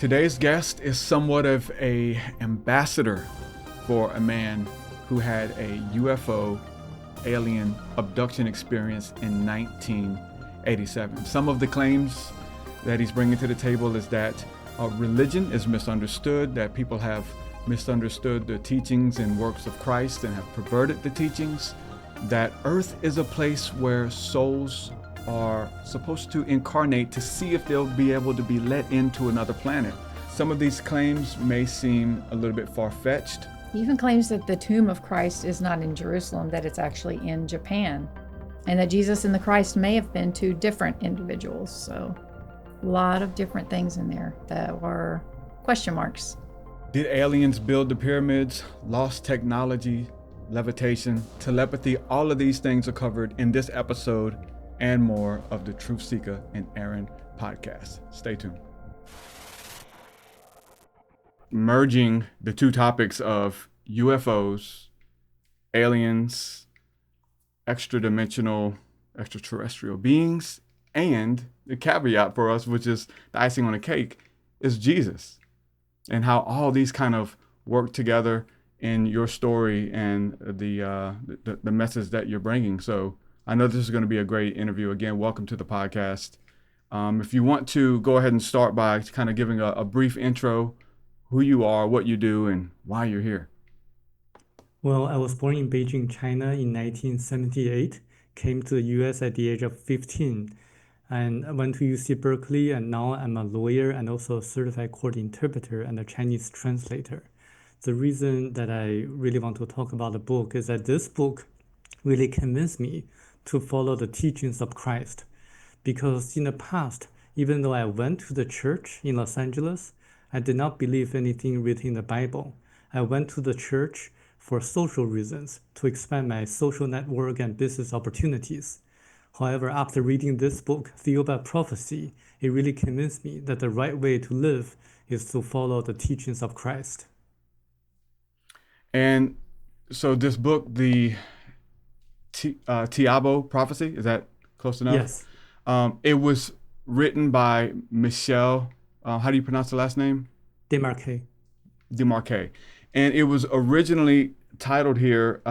Today's guest is somewhat of a ambassador for a man who had a UFO alien abduction experience in 1987. Some of the claims that he's bringing to the table is that religion is misunderstood, that people have misunderstood the teachings and works of Christ and have perverted the teachings, that Earth is a place where souls are supposed to incarnate to see if they'll be able to be let into another planet. Some of these claims may seem a little bit far-fetched. He even claims that the tomb of Christ is not in Jerusalem, that it's actually in Japan, and that Jesus and the Christ may have been two different individuals. So a lot of different things in there that were question marks. Did aliens build the pyramids? Lost technology, levitation, telepathy, all of these things are covered in this episode and more of the Truth Seeker and Aaron podcast. Stay tuned. Merging the two topics of UFOs, aliens, extraterrestrial beings, and the caveat for us, which is the icing on the cake, is Jesus, and how all these kind of work together in your story and the message that you're bringing. So I know this is going to be a great interview. Again, welcome to the podcast. If you want to go ahead and start by kind of giving a brief intro, who you are, what you do, and why you're here. Well, I was born in Beijing, China in 1978, came to the US at the age of 15, and I went to UC Berkeley, and now I'm a lawyer and also a certified court interpreter and a Chinese translator. The reason that I really want to talk about the book is that this book really convinced me to follow the teachings of Christ. Because in the past, even though I went to the church in Los Angeles, I did not believe anything written in the Bible. I went to the church for social reasons, to expand my social network and business opportunities. However, after reading this book, Theoba Prophecy, it really convinced me that the right way to live is to follow the teachings of Christ. And so this book, the Theoba Prophecy, is that close enough? Yes. It was written by Michel, how do you pronounce the last name? Demarque. And it was originally titled here,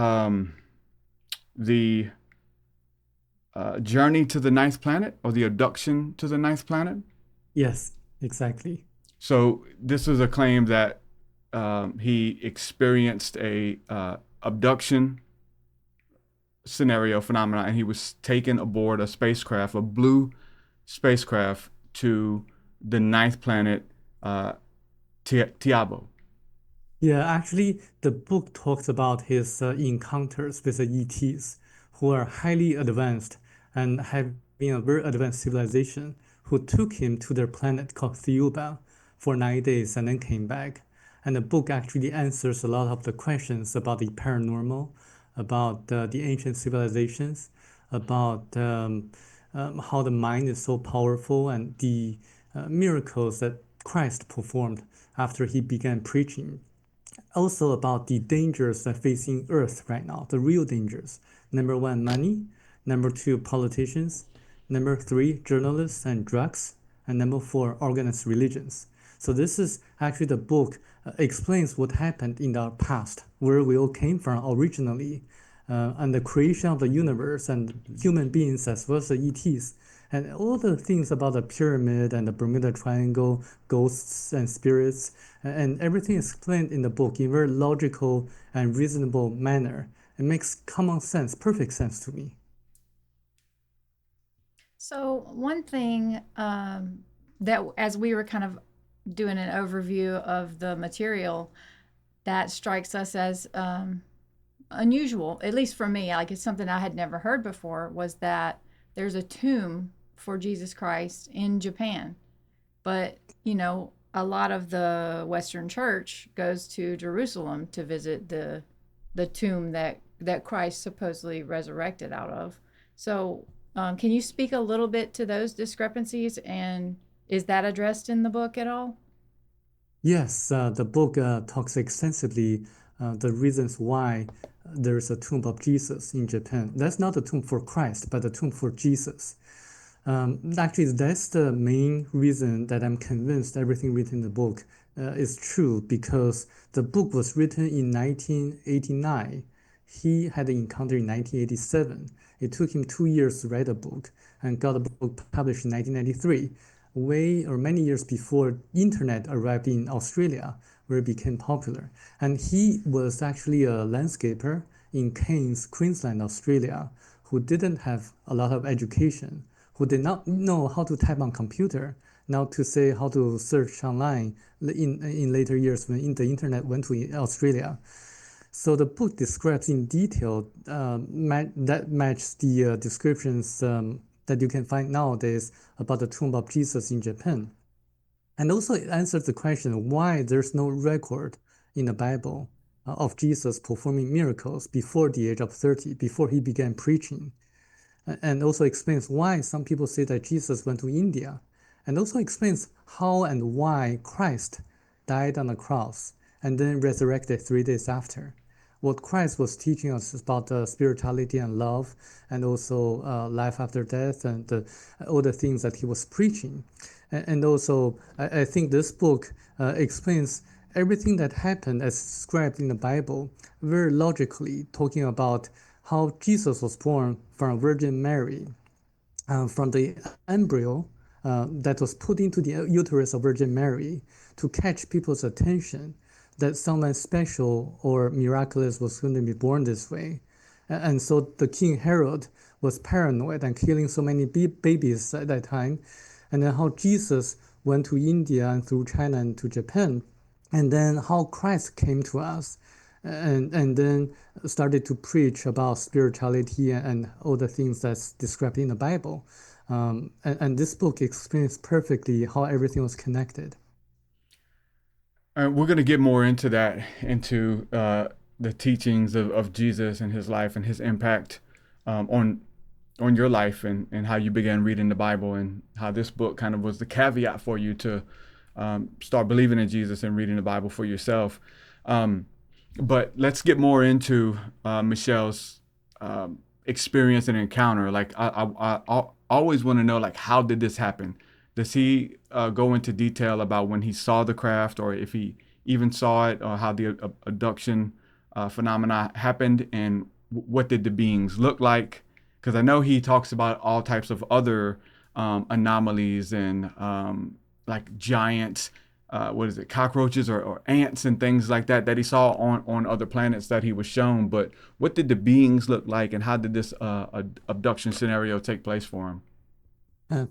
the Journey to the Ninth Planet, or the Abduction to the Ninth Planet? Yes, exactly. So this is a claim that he experienced a abduction scenario phenomenon, and he was taken aboard a spacecraft, a blue spacecraft, to the ninth planet, Theoba. Yeah, actually, the book talks about his encounters with the ETs, who are highly advanced and having a very advanced civilization, who took him to their planet called Theoba for 9 days and then came back. And the book actually answers a lot of the questions about the paranormal, about the ancient civilizations, about how the mind is so powerful, and the miracles that Christ performed after he began preaching. Also about the dangers that facing Earth right now, the real dangers. Number 1, money. Number 2, politicians. Number 3, journalists and drugs. And number 4, organized religions. So this is actually the book explains what happened in our past, where we all came from originally, and the creation of the universe and human beings as well as the ETs, and all the things about the pyramid and the Bermuda Triangle, ghosts and spirits, and everything is explained in the book in a very logical and reasonable manner. It makes common sense, perfect sense to me. So one thing that as we were kind of doing an overview of the material, that strikes us as unusual, at least for me, like it's something I had never heard before, was that there's a tomb for Jesus Christ in Japan. But, you know, a lot of the Western Church goes to Jerusalem to visit the tomb that Christ supposedly resurrected out of. So can you speak a little bit to those discrepancies, and is that addressed in the book at all? Yes, the book talks extensively the reasons why there's a tomb of Jesus in Japan. That's not the tomb for Christ, but the tomb for Jesus. Actually, that's the main reason that I'm convinced everything written in the book is true because the book was written in 1989. He had an encounter in 1987. It took him 2 years to write a book and got a book published in 1993, way or many years before internet arrived in Australia, where it became popular. And he was actually a landscaper in Cairns, Queensland, Australia, who didn't have a lot of education, who did not know how to type on computer, not to say how to search online in later years when the internet went to Australia. So the book describes in detail that match the descriptions that you can find nowadays about the tomb of Jesus in Japan. And also it answers the question why there's no record in the Bible of Jesus performing miracles before the age of 30, before he began preaching. And also explains why some people say that Jesus went to India. And also explains how and why Christ died on the cross and then resurrected 3 days after. What Christ was teaching us about spirituality and love, and also life after death, and all the things that he was preaching. And also, I think this book explains everything that happened as described in the Bible very logically, talking about how Jesus was born from Virgin Mary, from the embryo that was put into the uterus of Virgin Mary to catch people's attention that someone special or miraculous was going to be born this way. And so the King Herod was paranoid and killing so many babies at that time. And then how Jesus went to India and through China and to Japan. And then how Christ came to us and then started to preach about spirituality and all the things that's described in the Bible. And this book explains perfectly how everything was connected. We're going to get more into that, into the teachings of Jesus and his life and his impact on your life, and how you began reading the Bible, and how this book kind of was the caveat for you to start believing in Jesus and reading the Bible for yourself. But let's get more into Michelle's experience and encounter. Like I always want to know, like, how did this happen? Does he go into detail about when he saw the craft, or if he even saw it, or how the abduction phenomena happened, and what did the beings look like? Because I know he talks about all types of other anomalies and like giant, what is it, cockroaches or ants and things like that he saw on other planets that he was shown. But what did the beings look like, and how did this abduction scenario take place for him?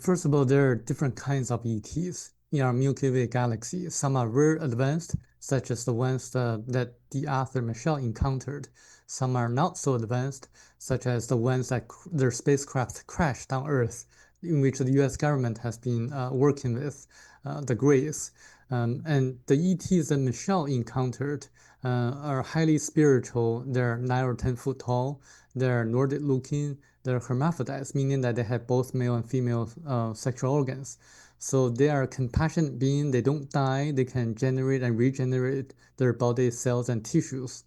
First of all, there are different kinds of ETs in our Milky Way galaxy. Some are very advanced, such as the ones that the author Michelle encountered. Some are not so advanced, such as the ones that their spacecraft crashed on Earth, in which the US government has been working with, the Greys. And the ETs that Michelle encountered are highly spiritual. They're 9 or 10 foot tall. They're Nordic looking. They're hermaphrodites, meaning that they have both male and female sexual organs. So they are a compassionate being. They don't die. They can generate and regenerate their body cells and tissues.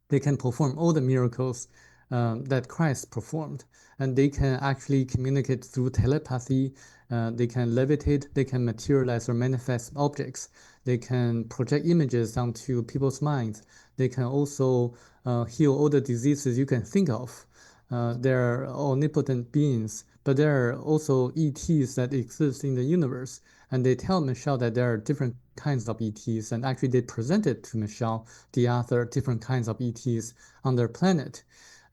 They can perform all the miracles that Christ performed. And they can actually communicate through telepathy. They can levitate. They can materialize or manifest objects. They can project images onto people's minds. They can also heal all the diseases you can think of. They're omnipotent beings, but there are also ETs that exist in the universe. And they tell Michelle that there are different kinds of ETs, and actually they presented to Michelle the other different kinds of ETs on their planet.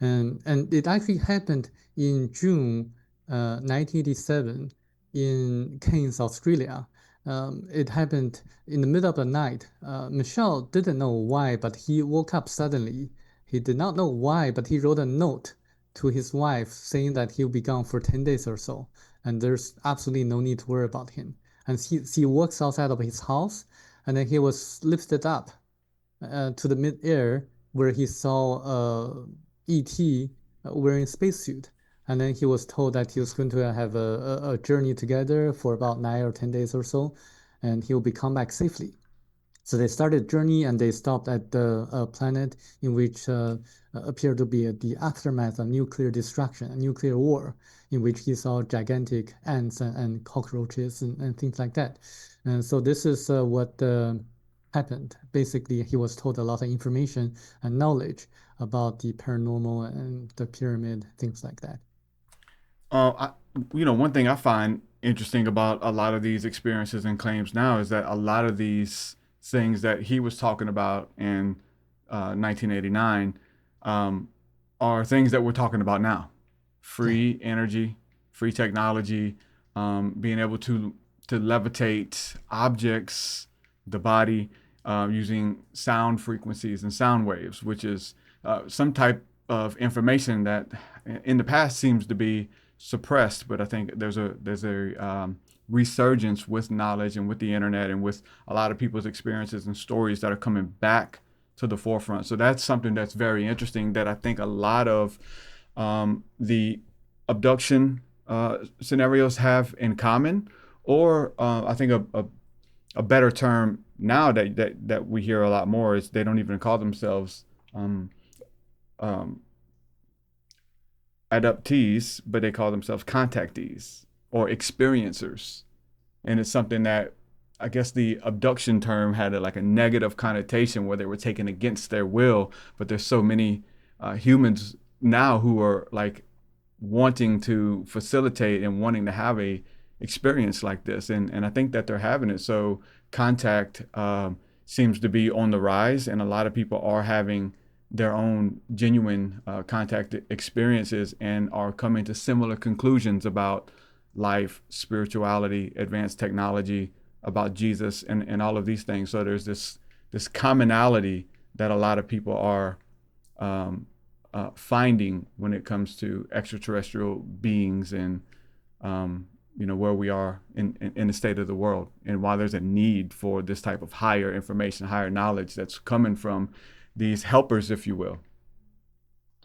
And it actually happened in June 1987 in Cairns, Australia. It happened in the middle of the night. Michelle didn't know why, but he woke up suddenly. He did not know why, but he wrote a note to his wife saying that he'll be gone for 10 days or so, and there's absolutely no need to worry about him. And he walks outside of his house, and then he was lifted up to the mid-air where he saw ET wearing a spacesuit. And then he was told that he was going to have a journey together for about 9 or 10 days or so, and he'll be come back safely. So they started journey and they stopped at the planet in which appeared to be the aftermath of nuclear destruction, a nuclear war, in which he saw gigantic ants and cockroaches and things like that. And so this is what happened. Basically, he was told a lot of information and knowledge about the paranormal and the pyramid, things like that. I, one thing I find interesting about a lot of these experiences and claims now is that a lot of these things that he was talking about in 1989 um, are things that we're talking about now. Yeah, Free energy, free technology, being able to levitate objects, the body, using sound frequencies and sound waves, which is some type of information that in the past seems to be suppressed. But I think there's a resurgence with knowledge and with the internet and with a lot of people's experiences and stories that are coming back to the forefront. So that's something that's very interesting that I think a lot of the abduction scenarios have in common. Or I think a better term now that we hear a lot more is they don't even call themselves um, um, adoptees, but they call themselves contactees or experiencers. And it's something that I guess the abduction term had like a negative connotation where they were taken against their will, but there's so many humans now who are like wanting to facilitate and wanting to have a experience like this, and I think that they're having it. So contact seems to be on the rise, and a lot of people are having their own genuine contact experiences and are coming to similar conclusions about life, spirituality, advanced technology, about Jesus, and all of these things. So there's this commonality that a lot of people are finding when it comes to extraterrestrial beings and where we are in the state of the world, and why there's a need for this type of higher information, higher knowledge that's coming from these helpers, if you will.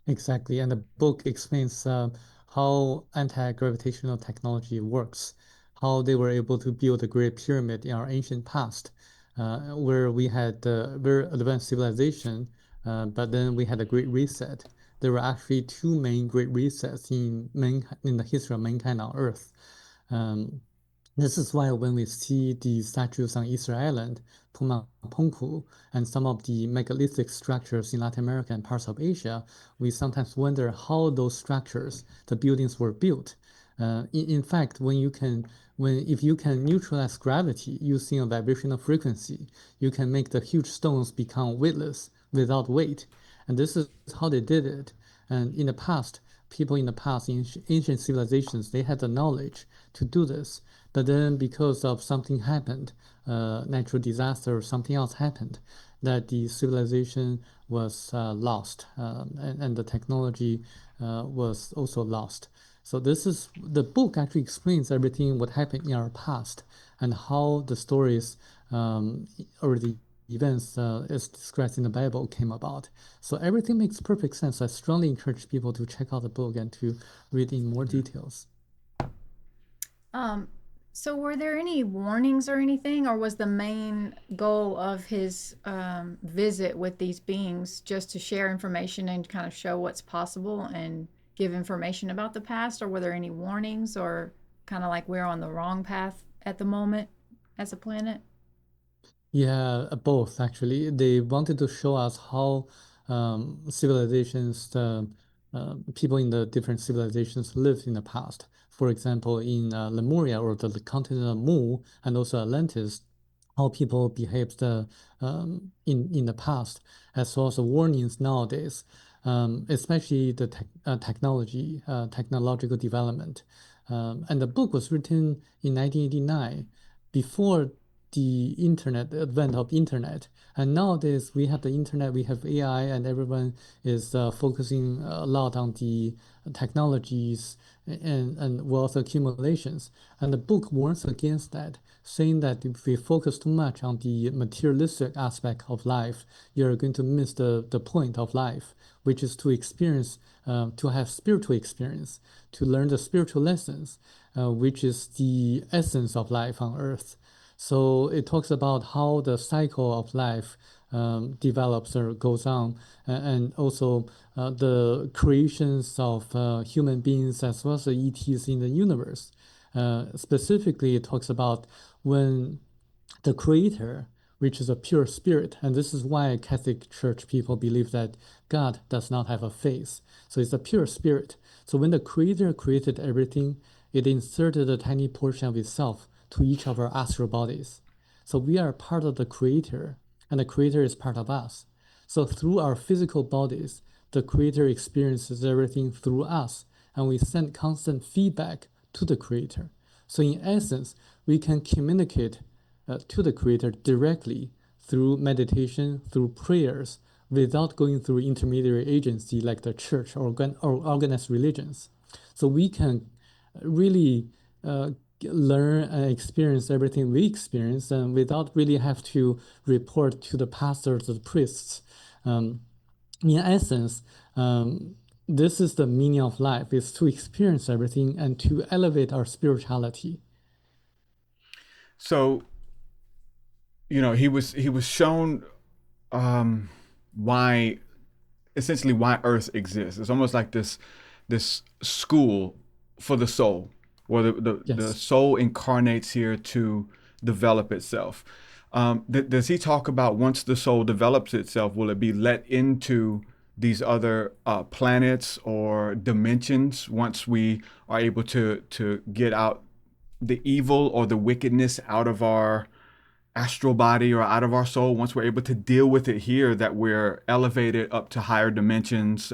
exactly. And the book explains how anti-gravitational technology works, how they were able to build the Great Pyramid in our ancient past, where we had very advanced civilization, but then we had a Great Reset. There were actually two main Great Resets in the history of mankind on Earth. Um, this is why when we see the statues on Easter Island, Pumapunku, and some of the megalithic structures in Latin America and parts of Asia, we sometimes wonder how those structures, the buildings were built. In fact, if you can neutralize gravity using a vibrational frequency, you can make the huge stones become weightless without weight. And this is how they did it. And in the past, people in the past, in ancient civilizations, they had the knowledge to do this. But then because of something happened, natural disaster or something else happened, that the civilization was lost, and the technology was also lost. So this is the book actually explains everything what happened in our past and how the stories or the events as described in the Bible came about. So everything makes perfect sense. I strongly encourage people to check out the book and to read in more details. Um, so were there any warnings or anything, or was the main goal of his visit with these beings just to share information and kind of show what's possible and give information about the past, or were there any warnings, or kind of like we're on the wrong path at the moment as a planet? Yeah, both actually. They wanted to show us how civilizations, people in the different civilizations lived in the past. For example, in Lemuria or the continent of Mu and also Atlantis, how people behaved in the past, as well as warnings nowadays, especially the technological development. And the book was written in 1989, before the advent of internet. And nowadays we have the internet, we have AI, and everyone is focusing a lot on the technologies and wealth accumulations. And the book warns against that, saying that if we focus too much on the materialistic aspect of life, you're going to miss the point of life, which is to experience, to have spiritual experience, to learn the spiritual lessons, which is the essence of life on earth. So it talks about how the cycle of life develops or goes on, and also the creations of human beings as well as the ETs in the universe. Specifically, it talks about when the creator, which is a pure spirit, and this is why Catholic Church people believe that God does not have a face. So it's a pure spirit. So when the creator created everything, it inserted a tiny portion of itself to each of our astral bodies. So we are part of the creator, and the creator is part of us. So through our physical bodies, the creator experiences everything through us, and we send constant feedback to the creator. So in essence, we can communicate to the creator directly through meditation, through prayers, without going through intermediary agency like the church or organized religions. So we can really learn and experience everything we experience, and without really have to report to the pastors or the priests. In essence, this is the meaning of life, is to experience everything and to elevate our spirituality. So, he was shown why, essentially, why Earth exists. It's almost like this school for the soul, where the Yes. soul incarnates here to develop itself. Does he talk about, once the soul develops itself, will it be let into these other planets or dimensions once we are able to get out the evil or the wickedness out of our astral body or out of our soul? Once we're able to deal with it here, that we're elevated up to higher dimensions,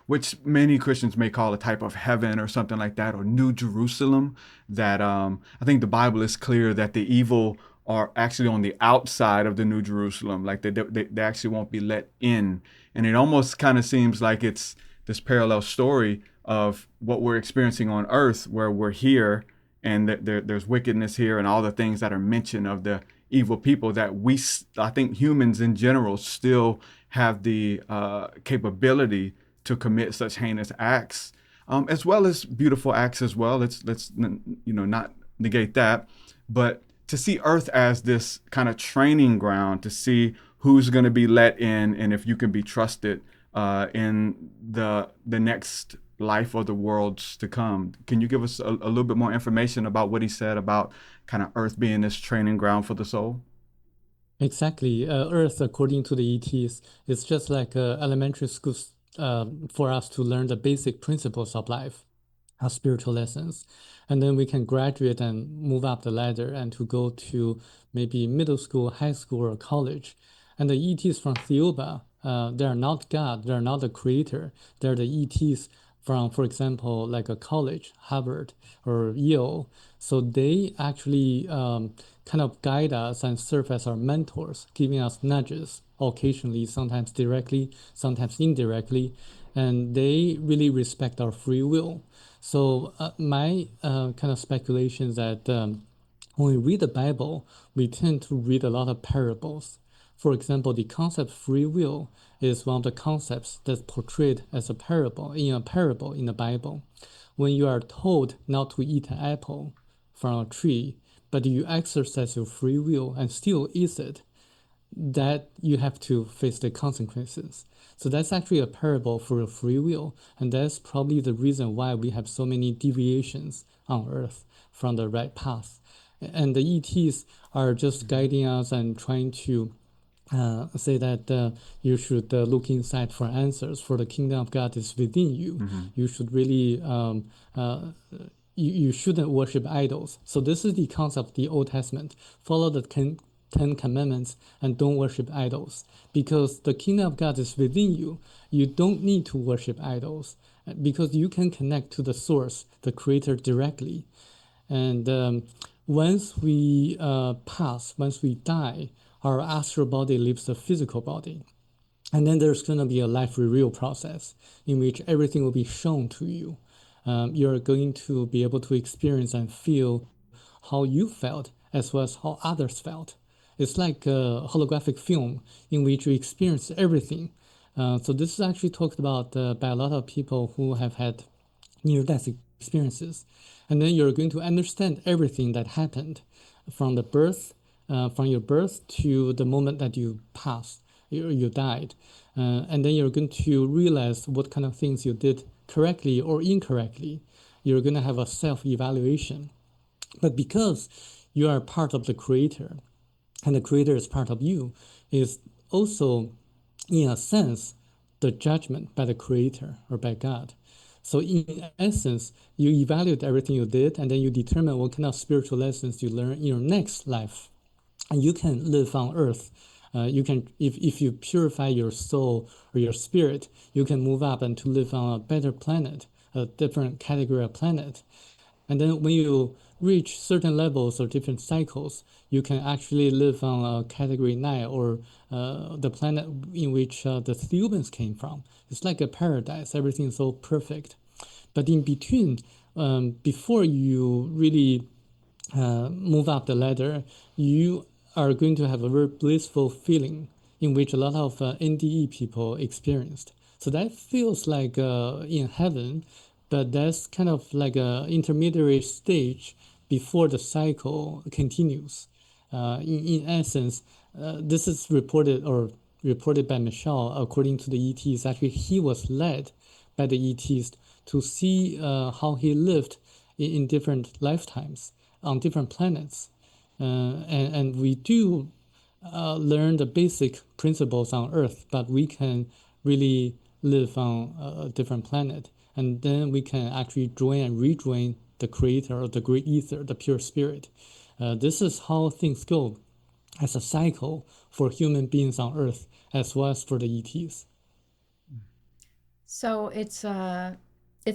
which many Christians may call a type of heaven or something like that, or New Jerusalem? That I think the Bible is clear that the evil are actually on the outside of the New Jerusalem, like they actually won't be let in. And it almost kind of seems like it's this parallel story of what we're experiencing on earth, where we're here and there's wickedness here and all the things that are mentioned of the evil people, that I think humans in general still have the capability to commit such heinous acts, as well as beautiful acts as well. Let's not negate that, but to see Earth as this kind of training ground to see who's going to be let in and if you can be trusted in the next life or the worlds to come. Can you give us a little bit more information about what he said about kind of Earth being this training ground for the soul? Exactly. Earth, according to the ETs, is just like elementary school for us to learn the basic principles of life, our spiritual lessons. And then we can graduate and move up the ladder and to go to maybe middle school, high school, or college. And the ETs from Theoba, they are not God, they are not the creator. They're the ETs from, for example, like a college, Harvard or Yale. So they actually kind of guide us and serve as our mentors, giving us nudges occasionally, sometimes directly, sometimes indirectly. And they really respect our free will. So my kind of speculation is that when we read the Bible, we tend to read a lot of parables. For example, the concept free will is one of the concepts that's portrayed as a parable in the Bible. When you are told not to eat an apple from a tree, but you exercise your free will and still eat it, that you have to face the consequences. So that's actually a parable for a free will, and that's probably the reason why we have so many deviations on Earth from the right path. And the ETs are just guiding us and trying to say that you should look inside for answers, for the kingdom of God is within you. You should really you shouldn't worship idols. So this is the concept of the Old Testament. Follow the Ten Commandments and don't worship idols. Because the kingdom of God is within you. You don't need to worship idols because you can connect to the source, the creator directly. And once we once we die, our astral body leaves the physical body. And then there's going to be a life reveal process in which everything will be shown to you. You're going to be able to experience and feel how you felt as well as how others felt. It's like a holographic film in which you experience everything. So this is actually talked about by a lot of people who have had near-death experiences. And then you're going to understand everything that happened from the birth from your birth to the moment that you passed, you died. And then you're going to realize what kind of things you did correctly or incorrectly. You're going to have a self-evaluation. But because you are part of the creator, and the creator is part of you, is also, in a sense, the judgment by the creator or by God. So in essence, you evaluate everything you did, and then you determine what kind of spiritual lessons you learn in your next life. And you can live on earth. You can, if you purify your soul or your spirit, you can move up and to live on a better planet, a different category of planet. And then when you reach certain levels or different cycles, you can actually live on a category 9 or the planet in which the Theobans came from. It's like a paradise, everything's so perfect. But in between, before you really move up the ladder, you are going to have a very blissful feeling in which a lot of NDE people experienced. So that feels like in heaven, but that's kind of like an intermediary stage before the cycle continues. In essence, this is reported by Michelle. According to the ETs, actually he was led by the ETs to see how he lived in different lifetimes on different planets. And we do learn the basic principles on Earth, but we can really live on a different planet. And then we can actually join and rejoin the creator or the great ether, the pure spirit. This is how things go as a cycle for human beings on Earth as well as for the ETs. So it's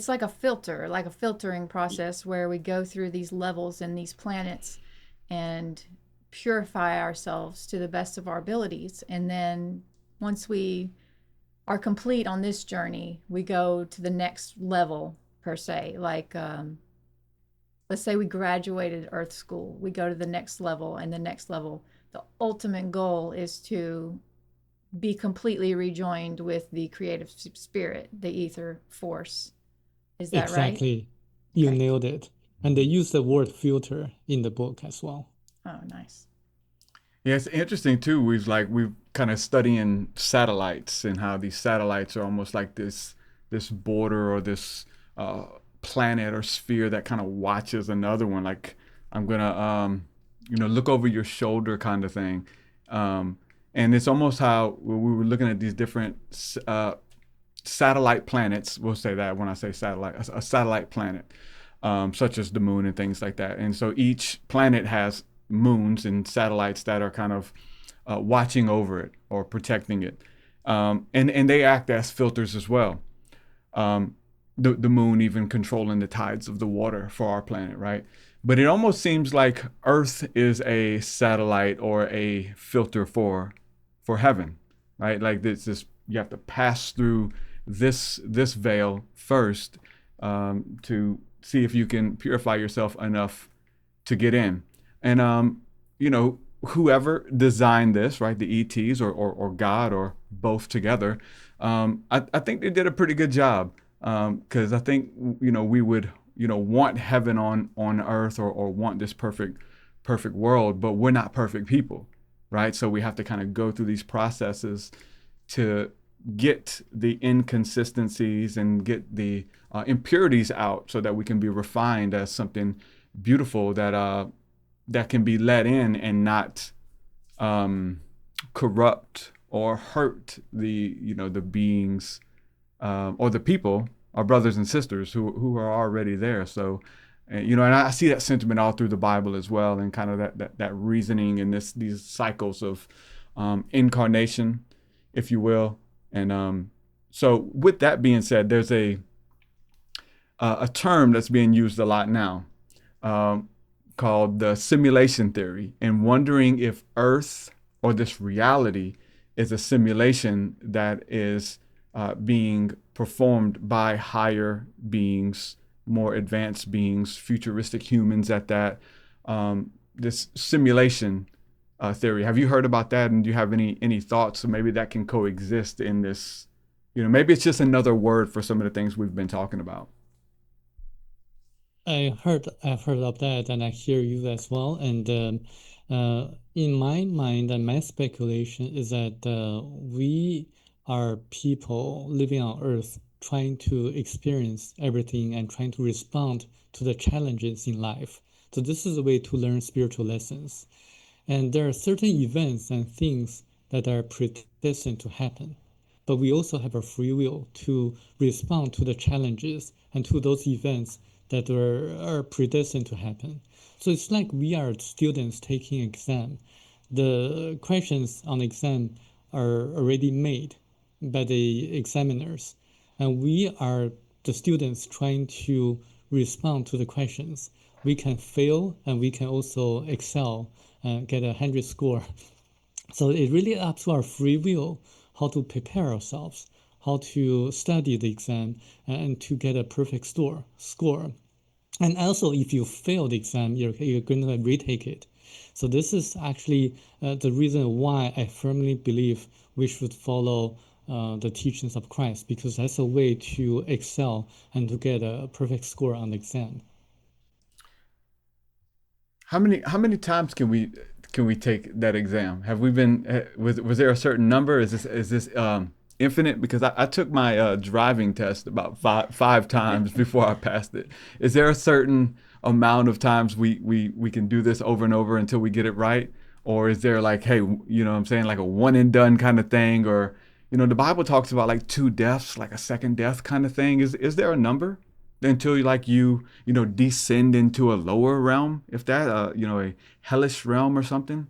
like a filter, like a filtering process where we go through these levels and these planets and purify ourselves to the best of our abilities. And then once we are complete on this journey, we go to the next level per se. Like let's say we graduated Earth School, we go to the next level, and the next level. The ultimate goal is to be completely rejoined with the creative spirit, the ether force. Is that right? Exactly. You Okay. nailed it. And they use the word filter in the book as well. Oh, nice. Yeah, it's interesting too. We've kind of studying satellites and how these satellites are almost like this border or this uh, planet or sphere that kind of watches another one. Like I'm gonna look over your shoulder kind of thing. Um, and it's almost how we were looking at these different satellite planets. We'll say that when I say satellite, a satellite planet, such as the moon and things like that. And so each planet has moons and satellites that are kind of watching over it or protecting it. And they act as filters as well. The moon even controlling the tides of the water for our planet, right? But it almost seems like Earth is a satellite or a filter for heaven, right? Like this you have to pass through this veil first to see if you can purify yourself enough to get in. And whoever designed this, right, the ETs or God or both together, I think they did a pretty good job. Because I think we would want heaven on earth or want this perfect world, but we're not perfect people, right? So we have to kind of go through these processes to get the inconsistencies and get the impurities out so that we can be refined as something beautiful that can be let in and not corrupt or hurt the beings or the people, our brothers and sisters who are already there. So, and I see that sentiment all through the Bible as well, and kind of that reasoning and these cycles of incarnation, if you will. And so, with that being said, there's a term that's being used a lot now called the simulation theory, and wondering if Earth or this reality is a simulation that is being performed by higher beings, more advanced beings, futuristic humans at that. This simulation theory. Have you heard about that? And do you have any thoughts? So maybe that can coexist in this. Maybe it's just another word for some of the things we've been talking about. I've heard of that, and I hear you as well. And In my mind and my speculation is that we are people living on Earth trying to experience everything and trying to respond to the challenges in life. So this is a way to learn spiritual lessons. And there are certain events and things that are predestined to happen. But we also have a free will to respond to the challenges and to those events that are predestined to happen. So it's like we are students taking exam. The questions on the exam are already made by the examiners, and we are the students trying to respond to the questions. We can fail and we can also excel and get 100 score. So it really up to our free will how to prepare ourselves, how to study the exam and to get a perfect score. And also, if you fail the exam, you're going to retake it. So this is actually the reason why I firmly believe we should follow the teachings of Christ, because that's a way to excel and to get a perfect score on the exam. How many times can we take that exam? Have we been was there a certain number? Is this infinite? Because I took my driving test about five times before I passed it. Is there a certain amount of times we can do this over and over until we get it right? Or is there like, hey, you know what I'm saying, like a one and done kind of thing? Or, the Bible talks about like two deaths, like a second death kind of thing. Is there a number? Until like you descend into a lower realm, if that a hellish realm or something.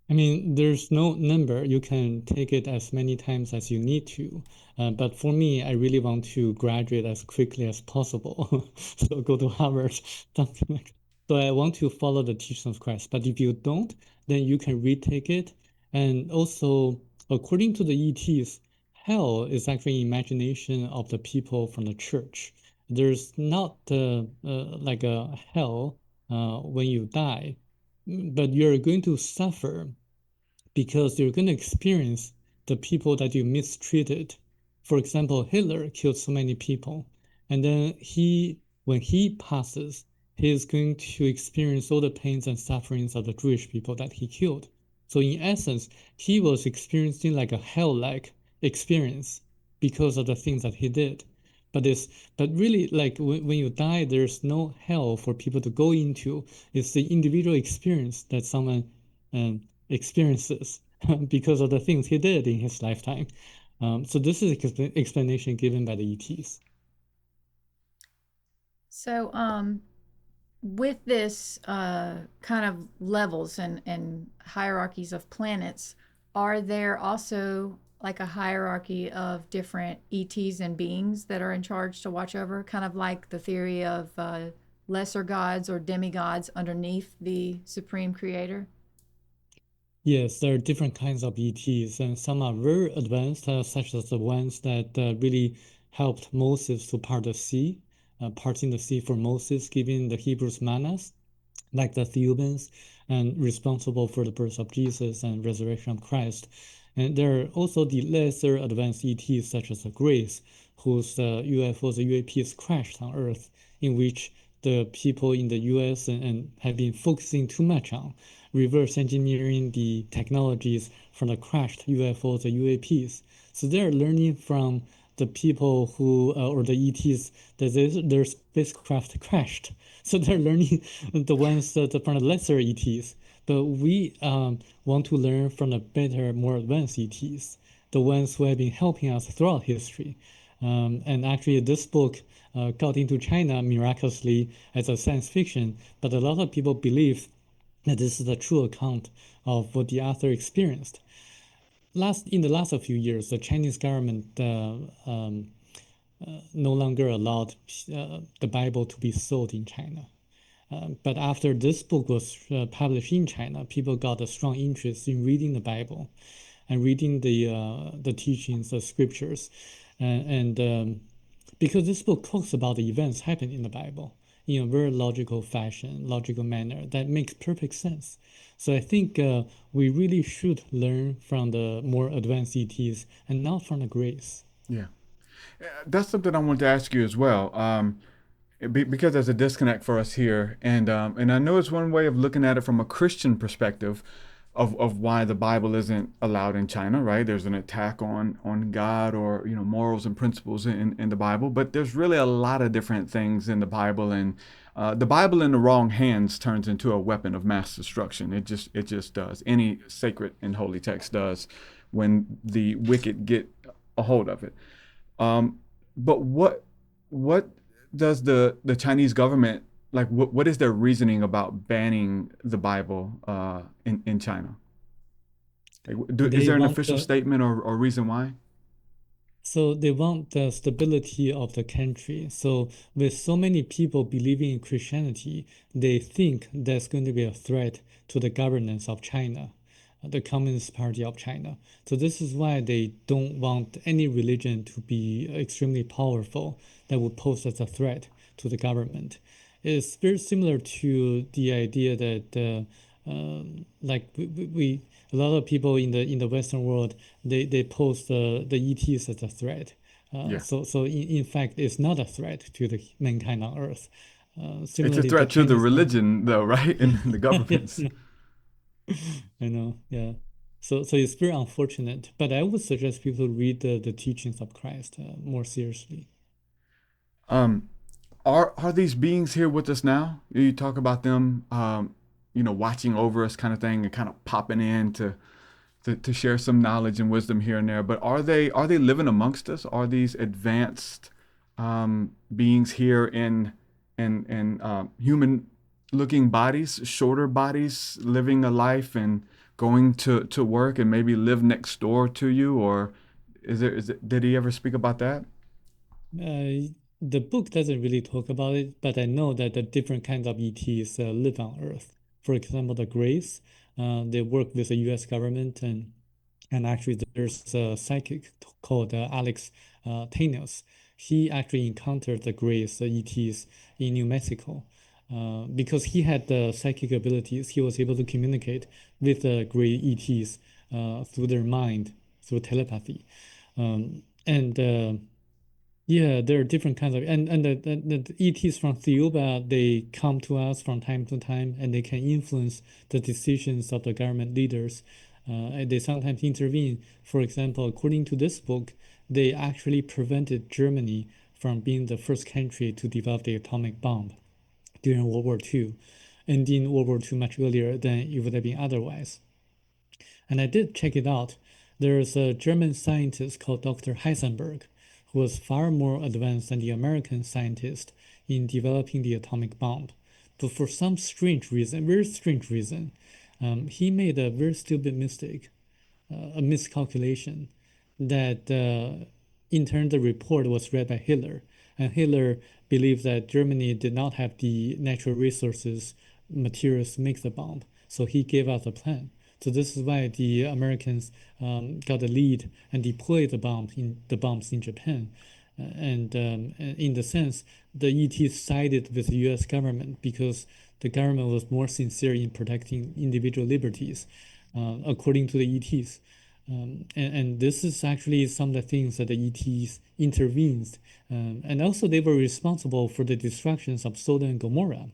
I mean, there's no number. You can take it as many times as you need to. But for me, I really want to graduate as quickly as possible. So go to Harvard, something like that. So I want to follow the teachings of Christ. But if you don't, then you can retake it. And also, according to the ETs, hell is actually imagination of the people from the church. There's not like a hell when you die, but you're going to suffer because you're going to experience the people that you mistreated. For example, Hitler killed so many people, and then when he passes, he is going to experience all the pains and sufferings of the Jewish people that he killed. So in essence, he was experiencing like a hell-like experience because of the things that he did. But it's but really like when you die, there's no hell for people to go into. It's the individual experience that someone experiences because of the things he did in his lifetime. So this is explanation given by the ETs. So, with this kind of levels and hierarchies of planets, are there also like a hierarchy of different ETs and beings that are in charge to watch over, kind of like the theory of lesser gods or demigods underneath the supreme creator? Yes, there are different kinds of ETs, and some are very advanced, such as the ones that really helped Moses to part the sea, parting the sea for Moses, giving the Hebrews mannas, like the Theobans, and responsible for the birth of Jesus and resurrection of Christ. And there are also the lesser advanced ETs, such as the Grace, whose UFOs, the UAPs crashed on Earth, in which the people in the US and have been focusing too much on reverse engineering the technologies from the crashed UFOs, the UAPs. So they're learning from the people who, or the ETs, that their spacecraft crashed. So they're learning the ones that from the lesser ETs. But we want to learn from the better, more advanced ETs, the ones who have been helping us throughout history. And actually, this book got into China miraculously as a science fiction, but a lot of people believe that this is a true account of what the author experienced. In the last few years, the Chinese government no longer allowed the Bible to be sold in China. But after this book was published in China, people got a strong interest in reading the Bible and reading the teachings, the scriptures, and because this book talks about the events happening in the Bible in a very logical fashion, logical manner that makes perfect sense. So I think we really should learn from the more advanced ETs and not from the grace. Yeah, that's something I wanted to ask you as well. Because there's a disconnect for us here, and I know it's one way of looking at it from a Christian perspective, of why the Bible isn't allowed in China, right? There's an attack on God, or morals and principles in the Bible, but there's really a lot of different things in the Bible, and the Bible in the wrong hands turns into a weapon of mass destruction. It just does. Any sacred and holy text does, when the wicked get a hold of it. Um, but what does the Chinese government, like? What is their reasoning about banning the Bible in China? Like, is They there an want official the statement or reason why? So they want the stability of the country. So with so many people believing in Christianity, they think there's going to be a threat to the governance of China, the Communist Party of China. So this is why they don't want any religion to be extremely powerful that would pose as a threat to the government. It's very similar to the idea that like we a lot of people in the Western world they pose the ETs as a threat. Yeah, So in fact, it's not a threat to the mankind on Earth. it's a Similarly, the threat to the Chinese government. religion, though, right? And the Yeah, governments. yeah, I know. Yeah. So it's very unfortunate, but I would suggest people read the teachings of Christ more seriously. Um, are these beings here with us now? You talk about them, watching over us, kind of thing, and kind of popping in to share some knowledge and wisdom here and there. But are they living amongst us? Are these advanced beings here in human looking bodies, shorter bodies, living a life and going to work and maybe live next door to you? Or did he ever speak about that? The book doesn't really talk about it, but I know that the different kinds of ETs live on Earth. For example, the Greys, they work with the U.S. government, and actually there's a psychic called Alex Tanios. He actually encountered the Greys, the ETs, in New Mexico. Because he had the psychic abilities, he was able to communicate with the Grey ETs through their mind, through telepathy. And Yeah, there are different kinds of, and the ETs from Theoba, they come to us from time to time, and they can influence the decisions of the government leaders. And they sometimes intervene. For example, according to this book, they actually prevented Germany from being the first country to develop the atomic bomb during World War II, ending World War II much earlier than it would have been otherwise. And I did check it out. There's a German scientist called Dr. Heisenberg, who was far more advanced than the American scientist in developing the atomic bomb. But for some strange reason, very strange reason, he made a very stupid mistake, a miscalculation, that in turn the report was read by Hitler. And Hitler believed that Germany did not have the natural resources, materials to make the bomb. So he gave out the plan. So this is why the Americans got the lead and deployed the bombs in Japan. And in the sense, the ET sided with the U.S. government because the government was more sincere in protecting individual liberties, according to the ETs. And this is actually some of the things that the ETs intervened. And also, they were responsible for the destructions of Sodom and Gomorrah.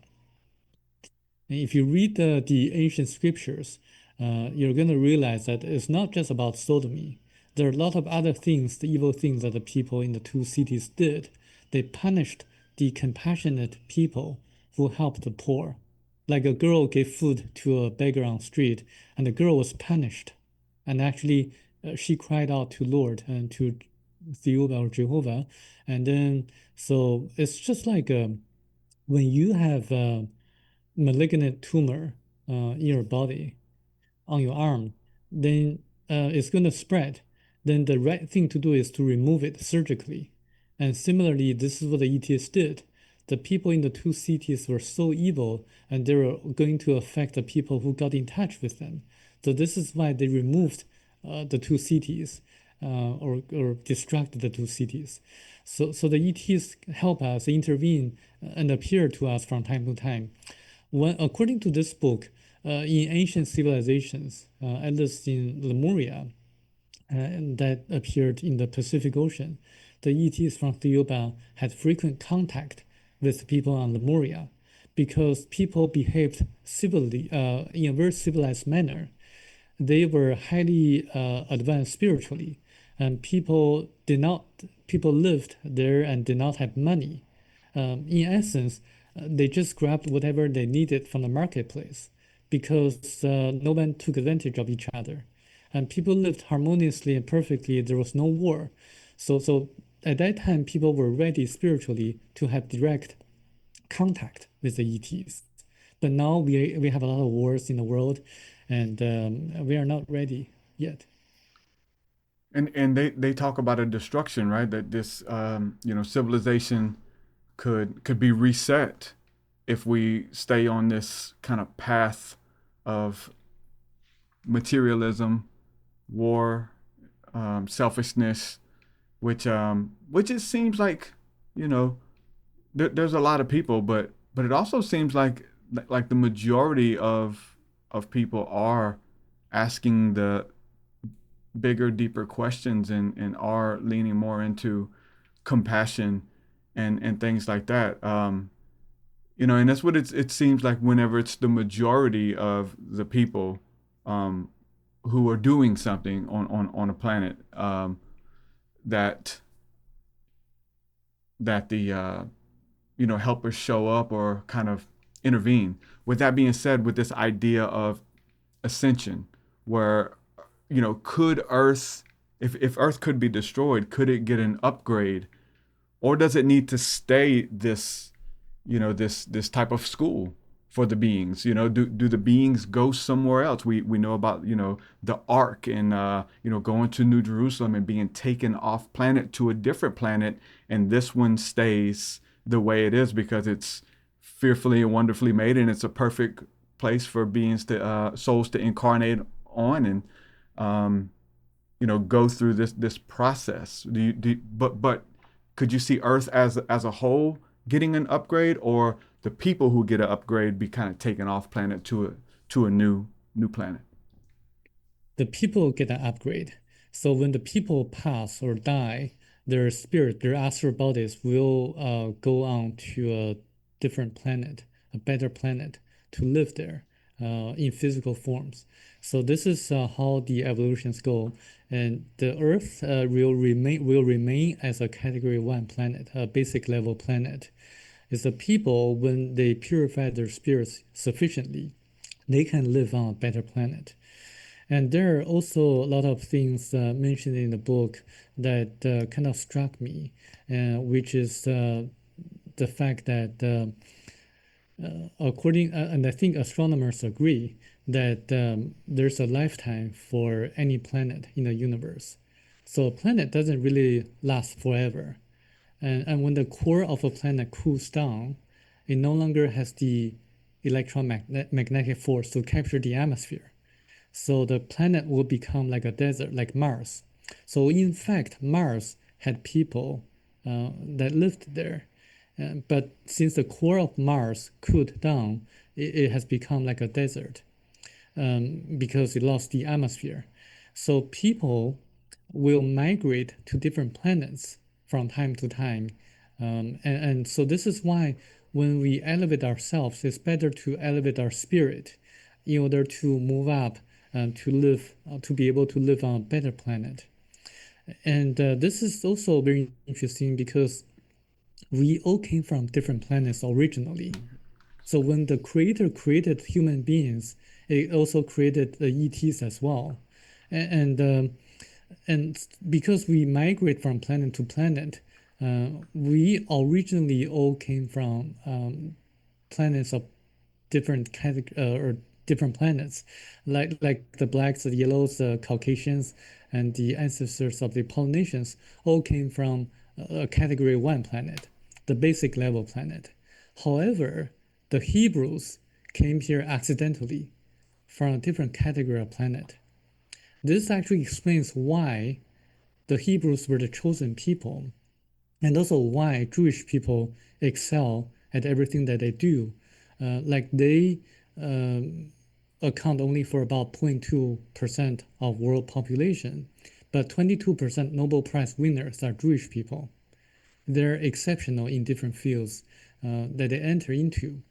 And if you read the ancient scriptures, you're going to realize that it's not just about sodomy. There are a lot of other things, the evil things that the people in the two cities did. They punished the compassionate people who helped the poor. Like a girl gave food to a beggar on the street, and the girl was punished. And actually, she cried out to Lord and to Theoba or Jehovah. And then, so it's just like when you have malignant tumor in your body, on your arm, then it's going to spread. Then the right thing to do is to remove it surgically. And similarly, this is what the ETS did. The people in the two cities were so evil, and they were going to affect the people who got in touch with them. So this is why they removed the two cities, or distracted the two cities. So the ETs help us intervene and appear to us from time to time. According to this book, in ancient civilizations, at least in Lemuria, that appeared in the Pacific Ocean, the ETs from Theoba had frequent contact with people on Lemuria because people behaved civilly, in a very civilized manner. They were highly advanced spiritually, and people lived there and did not have money. In essence, they just grabbed whatever they needed from the marketplace because no one took advantage of each other. And people lived harmoniously and perfectly. There was no war. So at that time, people were ready spiritually to have direct contact with the ETs. But now we have a lot of wars in the world, and we are not ready yet. And they talk about a destruction, right? That this civilization could be reset if we stay on this kind of path of materialism, war, selfishness, which it seems like you know there's a lot of people, but it also seems like the majority of people are asking the bigger, deeper questions and are leaning more into compassion and things like that. And that's what it seems like whenever it's the majority of the people um, who are doing something on a planet that the helpers show up or kind of intervene. With that being said, with this idea of ascension, where could Earth, if Earth could be destroyed, could it get an upgrade, or does it need to stay this type of school for the beings? Do the beings go somewhere else? We know about the Ark and going to New Jerusalem and being taken off planet to a different planet, and this one stays the way it is because it's fearfully and wonderfully made, and it's a perfect place for beings to souls to incarnate on and go through this process. But could you see Earth as a whole getting an upgrade, or the people who get an upgrade be kind of taken off planet to a new planet? The people get an upgrade. So when the people pass or die, their spirit, their astral bodies will go on to a different planet, a better planet, to live there in physical forms. So this is how the evolutions go, and the Earth will remain as a Category 1 planet, a basic level planet. It's the people, when they purify their spirits sufficiently, they can live on a better planet. And there are also a lot of things mentioned in the book that kind of struck me, which is the fact that and I think astronomers agree that there's a lifetime for any planet in the universe. So a planet doesn't really last forever. And when the core of a planet cools down, it no longer has the electromagnetic force to capture the atmosphere. So the planet will become like a desert, like Mars. So in fact, Mars had people that lived there. But since the core of Mars cooled down, it has become like a desert because it lost the atmosphere. So people will migrate to different planets from time to time. And so this is why when we elevate ourselves, it's better to elevate our spirit in order to move up and to live, to be able to live on a better planet. And this is also very interesting because we all came from different planets originally. So when the creator created human beings, it also created the ETs as well. And because we migrate from planet to planet, we originally all came from planets of different or different planets, like the blacks, the yellows, the Caucasians, and the ancestors of the Polynesians all came from a Category 1 planet, the basic level planet. However, the Hebrews came here accidentally from a different category of planet. This actually explains why the Hebrews were the chosen people, and also why Jewish people excel at everything that they do. Like they account only for about 0.2% of world population, but 22% Nobel Prize winners are Jewish people. They're exceptional in different fields. that they enter into.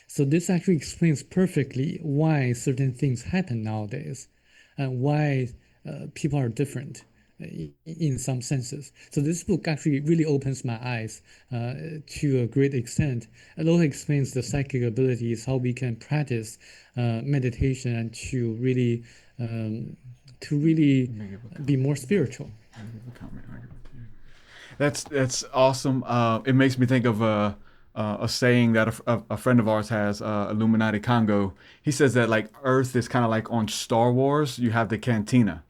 So this actually explains perfectly why certain things happen nowadays and why people are different in some senses. So this book actually really opens my eyes to a great extent. It also explains the psychic abilities, how we can practice meditation and to really be more spiritual. That's awesome. It makes me think of a saying that a friend of ours has, Illuminati Congo. He says that like Earth is kind of like on Star Wars. You have the cantina,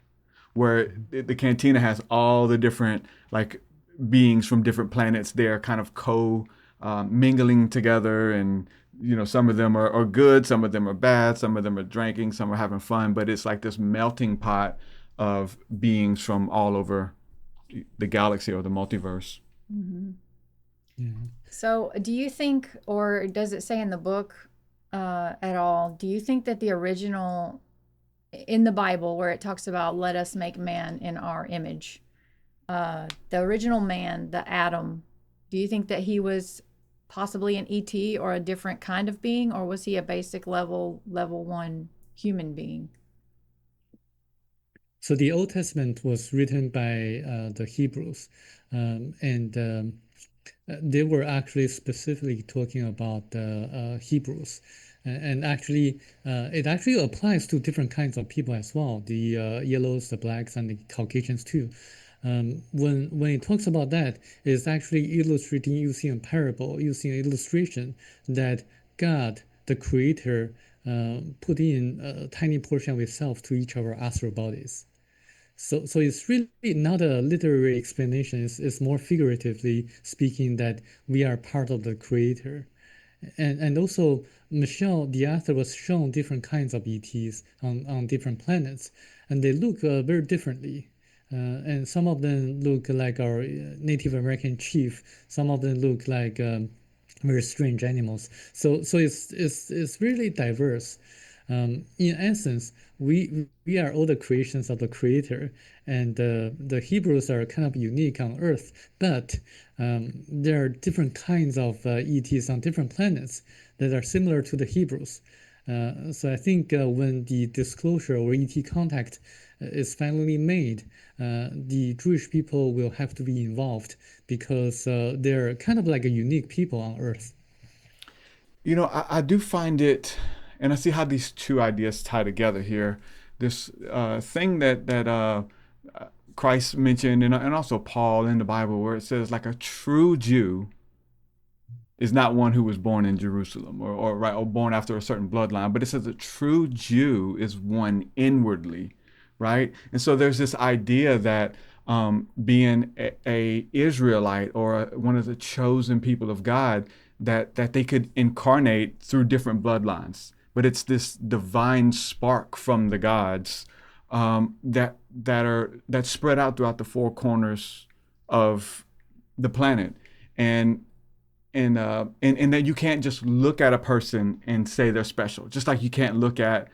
where the cantina has all the different like beings from different planets. They're kind of mingling together, and some of them are good, some of them are bad, some of them are drinking, some are having fun. But it's like this melting pot of beings from all over the galaxy or the multiverse. Mm-hmm. Yeah. So, do you think, or does it say in the book at all, do you think that the original in the Bible, where it talks about let us make man in our image, the original man, the Adam, do you think that he was possibly an ET or a different kind of being, or was he a basic level 1 human being? So the Old Testament was written by the Hebrews, and they were actually specifically talking about the Hebrews, and actually, it actually applies to different kinds of people as well, the yellows, the blacks, and the Caucasians too. When it talks about that, it's actually illustrating using a parable, using an illustration that God, the Creator, put in a tiny portion of Himself to each of our astral bodies. So it's really not a literary explanation. It's more figuratively speaking that we are part of the creator. And also Michelle, the author, was shown different kinds of ETs on different planets, and they look very differently. And some of them look like our Native American chief. Some of them look like very strange animals. So it's really diverse. In essence, we are all the creations of the Creator, and the Hebrews are kind of unique on Earth, but there are different kinds of ETs on different planets that are similar to the Hebrews. So I think when the disclosure or ET contact is finally made, the Jewish people will have to be involved because they're kind of like a unique people on Earth. I do find it, and I see how these two ideas tie together here. This thing that Christ mentioned, and also Paul in the Bible, where it says like a true Jew is not one who was born in Jerusalem or born after a certain bloodline, but it says a true Jew is one inwardly, right? And so there's this idea that being a Israelite or one of the chosen people of God, that they could incarnate through different bloodlines, but it's this divine spark from the gods that spread out throughout the four corners of the planet, and and that you can't just look at a person and say they're special. Just like you can't look at,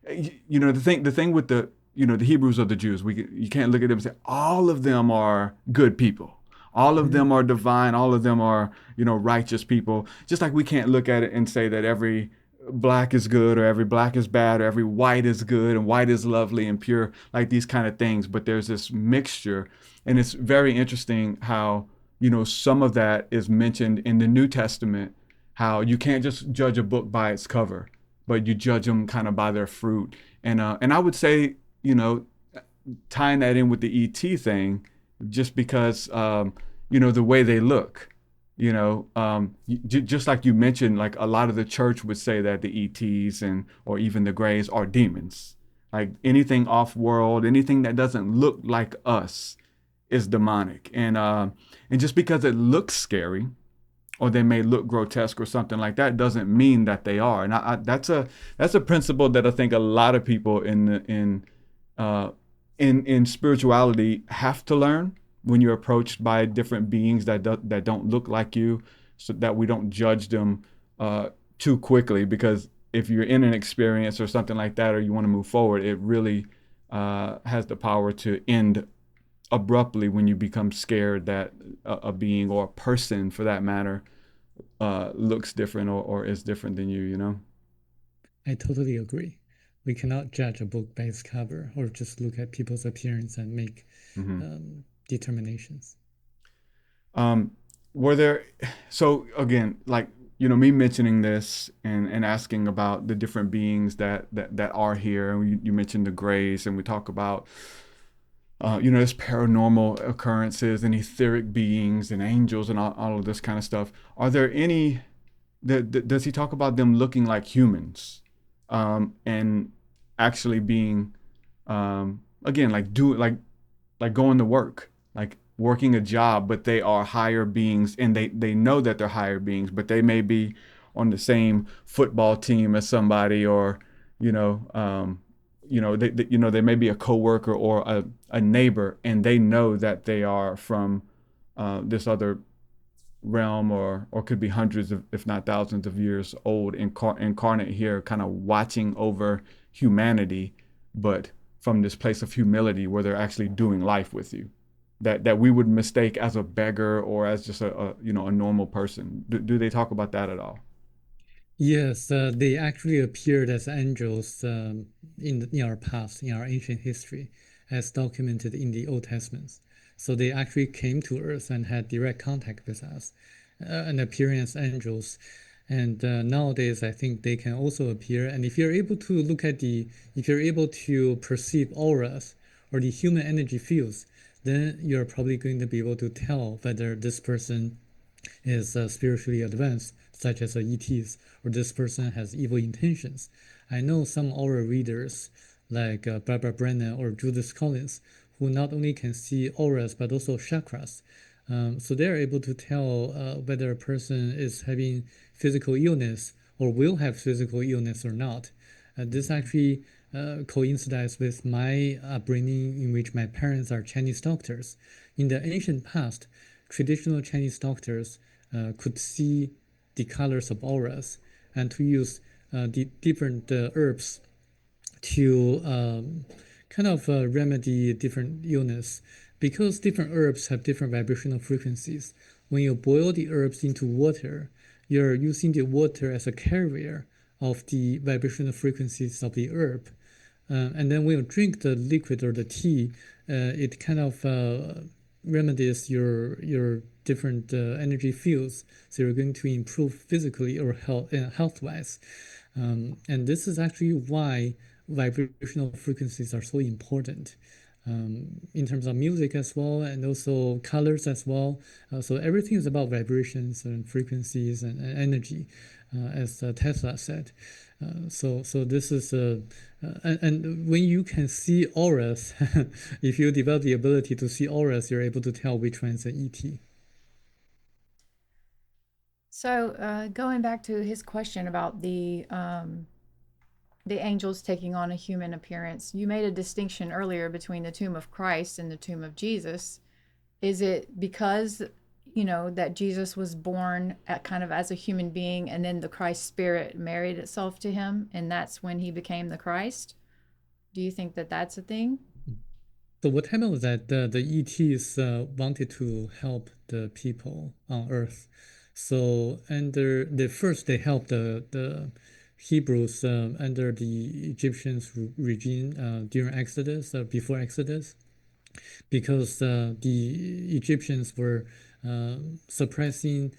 the thing with the Hebrews or the Jews, you can't look at them and say all of them are good people. All of them are divine. All of them are, righteous people. Just like we can't look at it and say that every black is good or every black is bad or every white is good and white is lovely and pure, like these kind of things. But there's this mixture, and it's very interesting how, some of that is mentioned in the New Testament, how you can't just judge a book by its cover, but you judge them kind of by their fruit. And I would say, tying that in with the ET thing, just because, the way they look, just like you mentioned, like a lot of the church would say that the ETs or even the Greys are demons. Like anything off world, anything that doesn't look like us is demonic. And just because it looks scary, or they may look grotesque or something like that, doesn't mean that they are. And that's a principle that I think a lot of people in spirituality have to learn when you're approached by different beings that don't look like you, so that we don't judge them too quickly. Because if you're in an experience or something like that, or you want to move forward, it really has the power to end abruptly when you become scared that a being, or a person for that matter, looks different or is different than you, you know? I totally agree. We cannot judge a book by its cover or just look at people's appearance and make Hmm. determinations. Um, were there, so again, like, me mentioning this and asking about the different beings that are here, and you mentioned the grays, and we talk about, there's paranormal occurrences and etheric beings and angels and all of this kind of stuff. Are there any, does he talk about them looking like humans, and actually being, again, like like going to work, like working a job, but they are higher beings, and they know that they're higher beings, but they may be on the same football team as somebody, or you know, they may be a coworker or a neighbor, and they know that they are from this other realm, or could be hundreds of, if not thousands of years old, incarnate here, kind of watching over humanity, but from this place of humility where they're actually doing life with you, that we would mistake as a beggar or as just a normal person. Do they talk about that at all? Yes, they actually appeared as angels in our past, in our ancient history, as documented in the Old Testament. So they actually came to Earth and had direct contact with us, and appearing as angels. And nowadays, I think they can also appear. And if you're able to if you're able to perceive auras or the human energy fields, then you're probably going to be able to tell whether this person is spiritually advanced, such as ETs, or this person has evil intentions. I know some aura readers like Barbara Brennan or Judith Collins who not only can see auras but also chakras. So they're able to tell whether a person is having physical illness or will have physical illness or not. This actually coincides with my upbringing, in which my parents are Chinese doctors. In the ancient past, traditional Chinese doctors could see the colors of auras and to use the different herbs to kind of remedy different illness because different herbs have different vibrational frequencies. When you boil the herbs into water, you're using the water as a carrier of the vibrational frequencies of the herb. And then when you drink the liquid or the tea, it kind of remedies your different energy fields. So you're going to improve physically or health wise. And this is actually why vibrational frequencies are so important in terms of music as well, and also colors as well. So everything is about vibrations and frequencies and energy, as Tesla said. So this is and when you can see auras, if you develop the ability to see auras, you're able to tell which one is an ET. So, going back to his question about the angels taking on a human appearance, you made a distinction earlier between the tomb of Christ and the tomb of Jesus. Is it because, that Jesus was born kind of as a human being, and then the Christ spirit married itself to him, and that's when he became the Christ? Do you think that that's a thing? So what happened was that the ETs wanted to help the people on Earth. So under the first, they helped the Hebrews under the Egyptians regime during Exodus, before Exodus, because the Egyptians were uh, suppressing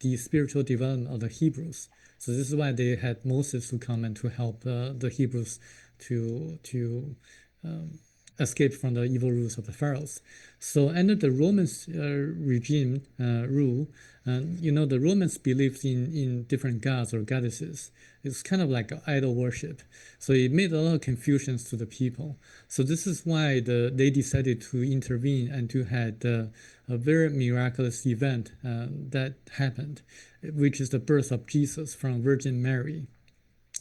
the spiritual development of the Hebrews. So this is why they had Moses to come and to help the Hebrews to escape from the evil rules of the pharaohs. So under the Romans regime rule, the Romans believed in different gods or goddesses. It's kind of like idol worship. So it made a lot of confusions to the people. So this is why they decided to intervene and to had a very miraculous event that happened, which is the birth of Jesus from Virgin Mary.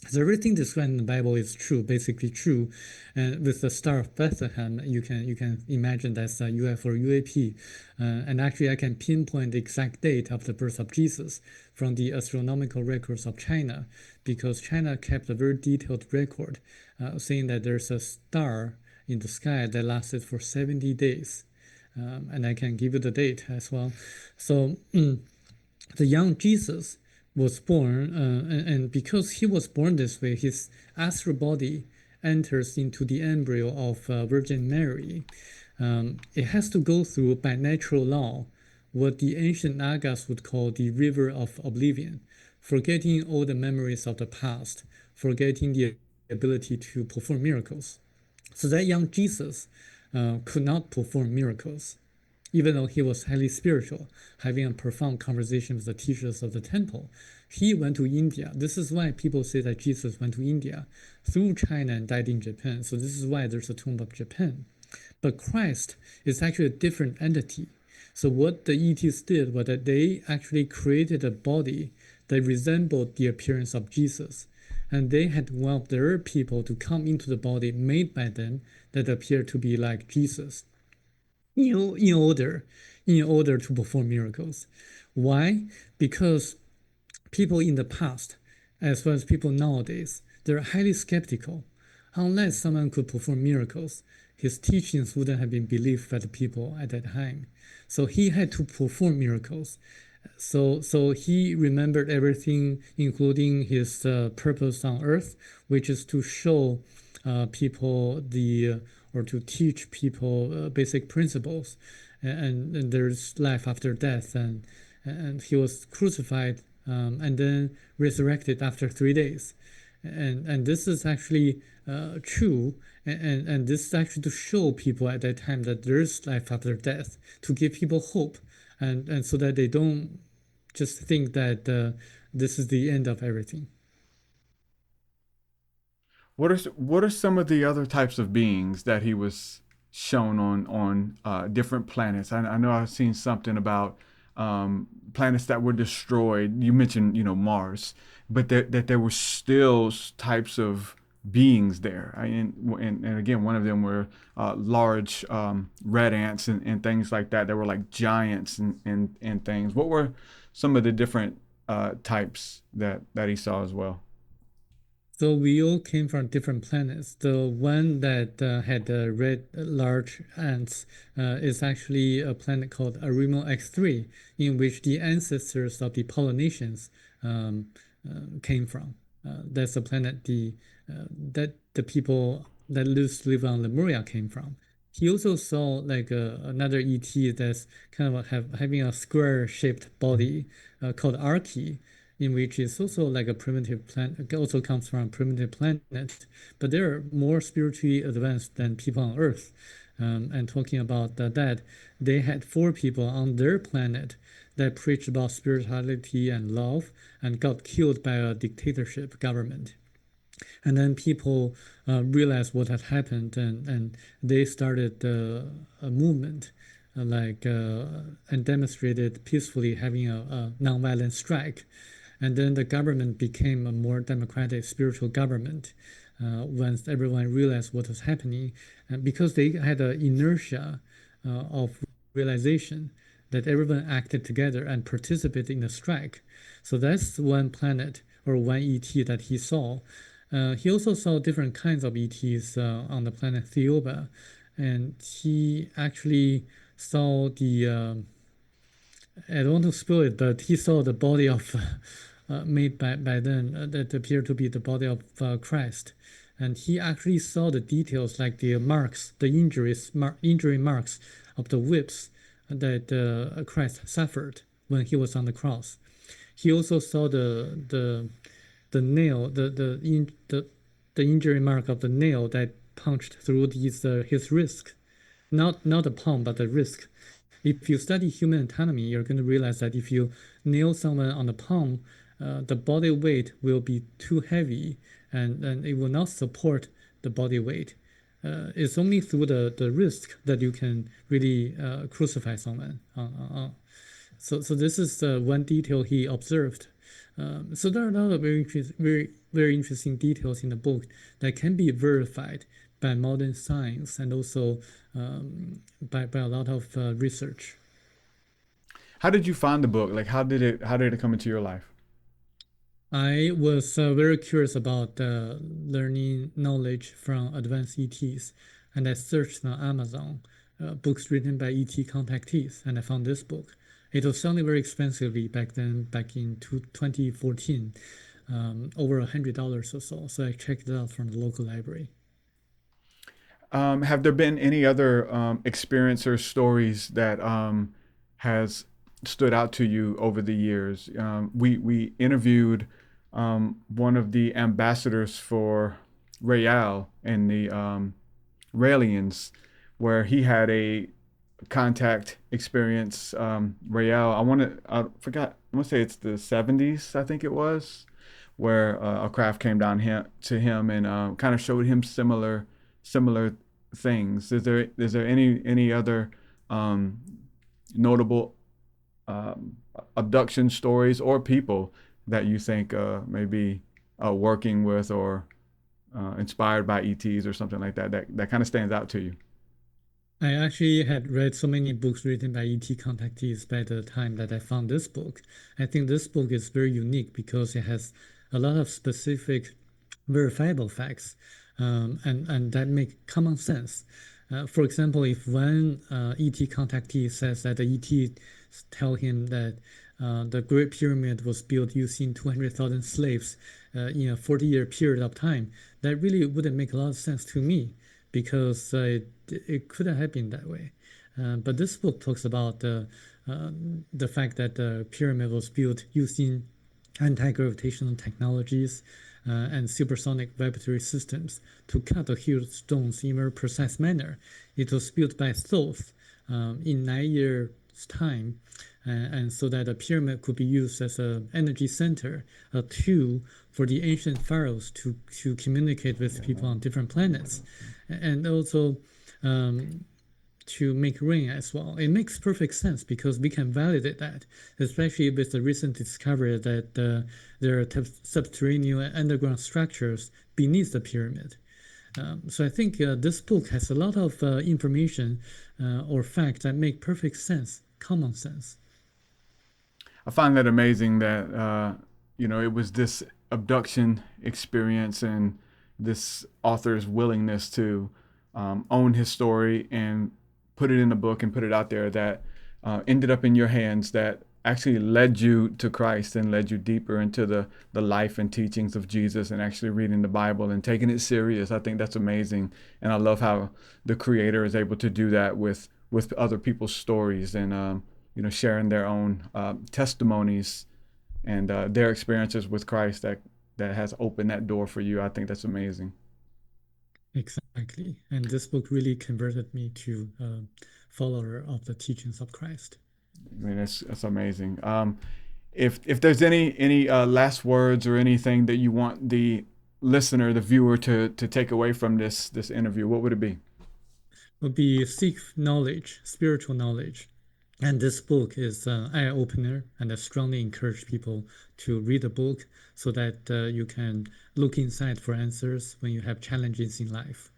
So everything described in the Bible is true, basically true. And with the Star of Bethlehem, you can imagine that's a UFO or UAP. And actually, I can pinpoint the exact date of the birth of Jesus from the astronomical records of China, because China kept a very detailed record, saying that there's a star in the sky that lasted for 70 days. And I can give you the date as well. So the young Jesus was born, and because he was born this way, his astral body enters into the embryo of Virgin Mary. It has to go through, by natural law, what the ancient Nagas would call the river of oblivion, forgetting all the memories of the past, forgetting the ability to perform miracles. So that young Jesus could not perform miracles, even though he was highly spiritual, having a profound conversation with the teachers of the temple. He went to India. This is why people say that Jesus went to India through China and died in Japan. So this is why there's a tomb of Japan. But Christ is actually a different entity. So what the ETs did was that they actually created a body that resembled the appearance of Jesus. And they had one of their people to come into the body made by them that appeared to be like Jesus in order to perform miracles. Why? Because people in the past, as well as people nowadays, they're highly skeptical. Unless someone could perform miracles, his teachings wouldn't have been believed by the people at that time. So he had to perform miracles. So he remembered everything, including his purpose on earth, which is to show people or to teach people basic principles, and there's life after death, and he was crucified and then resurrected after 3 days, and this is actually true, and this is actually to show people at that time that there is life after death, to give people hope, and so that they don't just think that this is the end of everything. What are some of the other types of beings that he was shown on different planets? I know I've seen something about planets that were destroyed. You mentioned Mars, but that there were still types of beings there. And again, one of them were large red ants and things like that. They were like giants and things. What were some of the different types that he saw as well? So we all came from different planets. The one that had the red large ants is actually a planet called Arimo X3, in which the ancestors of the Polynesians came from. That's the planet that the people that live on Lemuria came from. He also saw like another ET that's kind of having a square-shaped body called Arche, in which is also like a primitive planet, also comes from a primitive planet, but they're more spiritually advanced than people on Earth. And talking about that, they had 4 people on their planet that preached about spirituality and love and got killed by a dictatorship government. And then people realized what had happened, and they started a movement and demonstrated peacefully, having a nonviolent strike. And then the government became a more democratic spiritual government once everyone realized what was happening. And because they had an inertia of realization that everyone acted together and participated in the strike. So that's one planet or one ET that he saw. He also saw different kinds of ETs on the planet Theoba, and he actually saw I don't want to spoil it, but he saw the body of made by then that appeared to be the body of Christ, and he actually saw the details like the marks, the injury marks of the whips that Christ suffered when he was on the cross. He also saw the nail, the injury mark of the nail that punched through his wrist, not the palm but the wrist. If you study human anatomy, you're going to realize that if you nail someone on the palm, the body weight will be too heavy, and it will not support the body weight. It's only through the wrist that you can really crucify someone. So this is one detail he observed. So there are a lot of very interesting details in the book that can be verified by modern science and also by a lot of research. How did you find the book? Like, how did it come into your life? I was very curious about learning knowledge from advanced ETs, and I searched on Amazon books written by ET contactees, and I found this book. It was selling very expensively back then, back in 2014, over $100 or so. So I checked it out from the local library. Have there been any other experience or stories that has stood out to you over the years? We interviewed one of the ambassadors for Real and the Raelians, where he had a contact experience. Real, I forgot. I want to say it's the 70s, I think it was, where a craft came down to him and kind of showed him similar things. Is there any other um, notable abduction stories or people that you think may be working with or inspired by ETs or something like that kind of stands out to you? I actually had read so many books written by ET contactees by the time that I found this book. I think this book is very unique because it has a lot of specific, verifiable facts, and that make common sense. For example, if one ET contactee says that the ET tell him that the Great Pyramid was built using 200,000 slaves in a 40-year period of time, that really wouldn't make a lot of sense to me because it couldn't have been that way. But this book talks about the fact that the pyramid was built using anti-gravitational technologies and supersonic vibratory systems to cut the huge stones in a very precise manner. It was built by Thoth in 9 years' time, and so that the pyramid could be used as an energy center, a tool for the ancient pharaohs to communicate with people on different planets, and also to make rain as well. It makes perfect sense because we can validate that, especially with the recent discovery that there are subterranean and underground structures beneath the pyramid. So I think this book has a lot of information or facts that make perfect sense, common sense. I find that amazing that it was this abduction experience and this author's willingness to own his story and put it in a book and put it out there that ended up in your hands, that actually led you to Christ and led you deeper into the life and teachings of Jesus and actually reading the Bible and taking it serious. I think that's amazing. And I love how the creator is able to do that with other people's stories and sharing their own testimonies and their experiences with Christ that has opened that door for you. I think that's amazing. Exactly. And this book really converted me to a follower of the teachings of Christ. I mean, that's amazing. If there's any last words or anything that you want the listener, the viewer, to take away from this interview, what would it be? Would be seek knowledge, spiritual knowledge. And this book is an eye opener, and I strongly encourage people to read the book so that you can look inside for answers when you have challenges in life.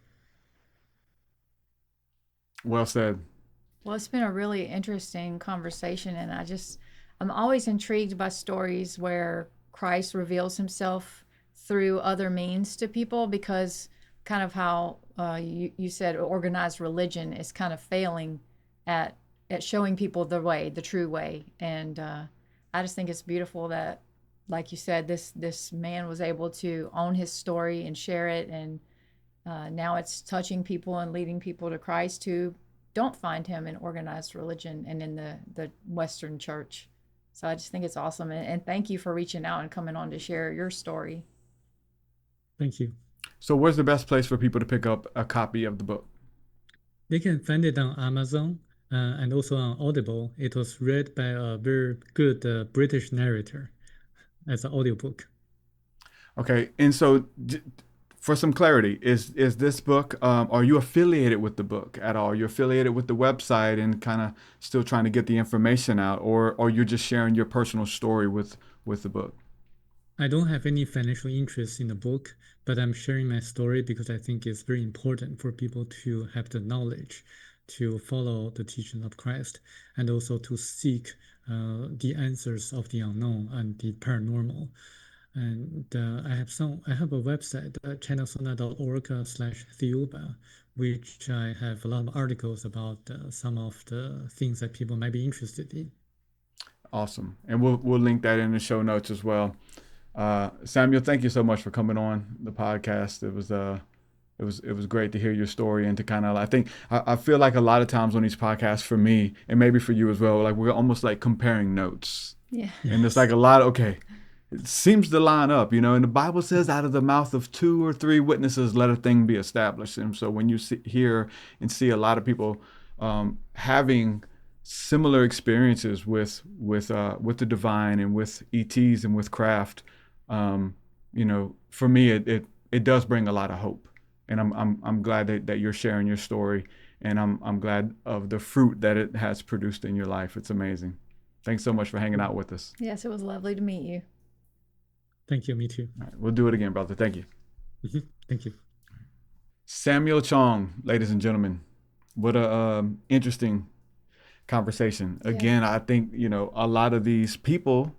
Well said. Well, it's been a really interesting conversation, and I'm always intrigued by stories where Christ reveals himself through other means to people because kind of how you said organized religion is kind of failing at showing people the way, the true way. And I just think it's beautiful that, like you said, this man was able to own his story and share it, and now it's touching people and leading people to Christ who don't find him in organized religion and in the Western church. So I just think it's awesome. And thank you for reaching out and coming on to share your story. Thank you. So where's the best place for people to pick up a copy of the book? They can find it on Amazon and also on Audible. It was read by a very good British narrator as an audiobook. Okay, and so for some clarity, is this book? Are you affiliated with the book at all? You're affiliated with the website and kind of still trying to get the information out, or you're just sharing your personal story with the book? I don't have any financial interest in the book, but I'm sharing my story because I think it's very important for people to have the knowledge to follow the teaching of Christ and also to seek the answers of the unknown and the paranormal. And I have a website, channelsona.org/Theoba, which I have a lot of articles about some of the things that people might be interested in. Awesome. And we'll link that in the show notes as well. Samuel, thank you so much for coming on the podcast. It was great to hear your story and to kind of, I feel like a lot of times on these podcasts for me and maybe for you as well, like we're almost like comparing notes. Yeah. And it's like a lot of, okay, it seems to line up, and the Bible says out of the mouth of 2 or 3 witnesses, let a thing be established. And so when you hear and see a lot of people having similar experiences with the divine and with ETs and with craft, for me, it does bring a lot of hope. And I'm glad that you're sharing your story, and I'm glad of the fruit that it has produced in your life. It's amazing. Thanks so much for hanging out with us. Yes, it was lovely to meet you. Thank you. Me too. All right, we'll do it again, brother. Thank you. Thank you. Samuel Chong, ladies and gentlemen. What a interesting conversation. Yeah. Again, I think, a lot of these people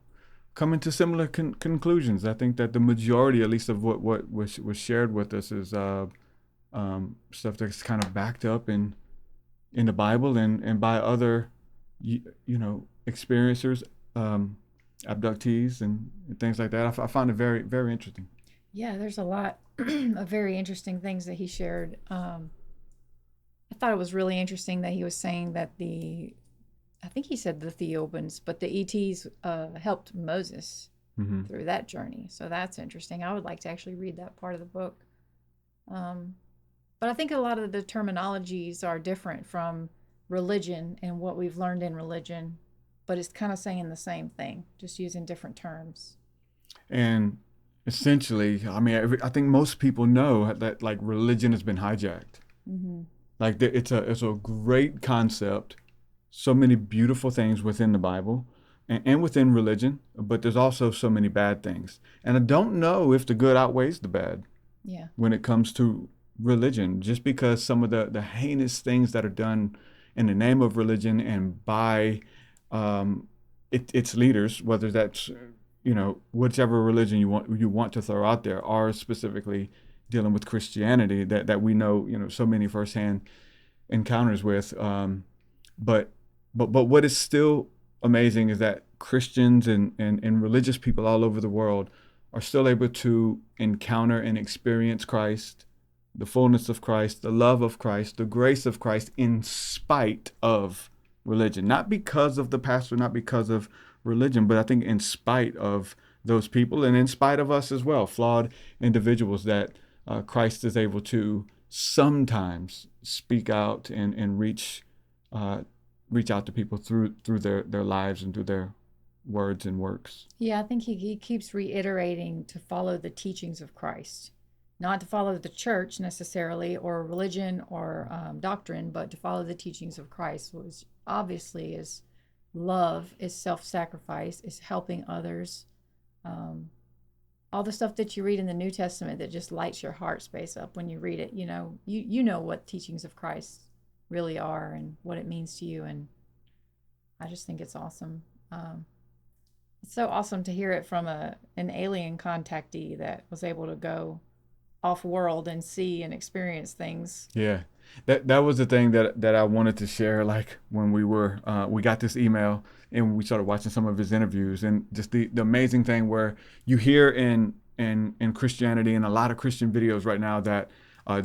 come into similar conclusions. I think that the majority, at least of what was shared with us, is stuff that's kind of backed up in the Bible and by other, experiencers, abductees and things like that. I find it very, very interesting. Yeah, there's a lot of very interesting things that he shared. I thought it was really interesting that he was saying that I think he said the Theobans, but the ETs helped Moses through that journey. So that's interesting. I would like to actually read that part of the book. But I think a lot of the terminologies are different from religion and what we've learned in religion, but it's kind of saying the same thing, just using different terms. And essentially, I mean, I think most people know that like religion has been hijacked. Like it's a great concept. So many beautiful things within the Bible and within religion, but there's also so many bad things. And I don't know if the good outweighs the bad. Yeah. When it comes to religion, just because some of the heinous things that are done in the name of religion and by its leaders, whether that's whichever religion you want to throw out there, are specifically dealing with Christianity that we know so many firsthand encounters with. But what is still amazing is that Christians and religious people all over the world are still able to encounter and experience Christ, the fullness of Christ, the love of Christ, the grace of Christ, in spite of religion. Not because of the pastor, not because of religion, but I think in spite of those people and in spite of us as well, flawed individuals, that Christ is able to sometimes speak out and reach out to people through their lives and through their words and works. Yeah, I think he keeps reiterating to follow the teachings of Christ, not to follow the church necessarily or religion or doctrine, but to follow the teachings of Christ, which obviously is love, is self-sacrifice, is helping others. All the stuff that you read in the New Testament that just lights your heart space up when you read it. You know what teachings of Christ really are and what it means to you, and I just think it's awesome. It's so awesome to hear it from an alien contactee that was able to go off world and see and experience things. Yeah, that was the thing that I wanted to share. Like when we got this email and we started watching some of his interviews, and just the amazing thing where you hear in Christianity and a lot of Christian videos right now that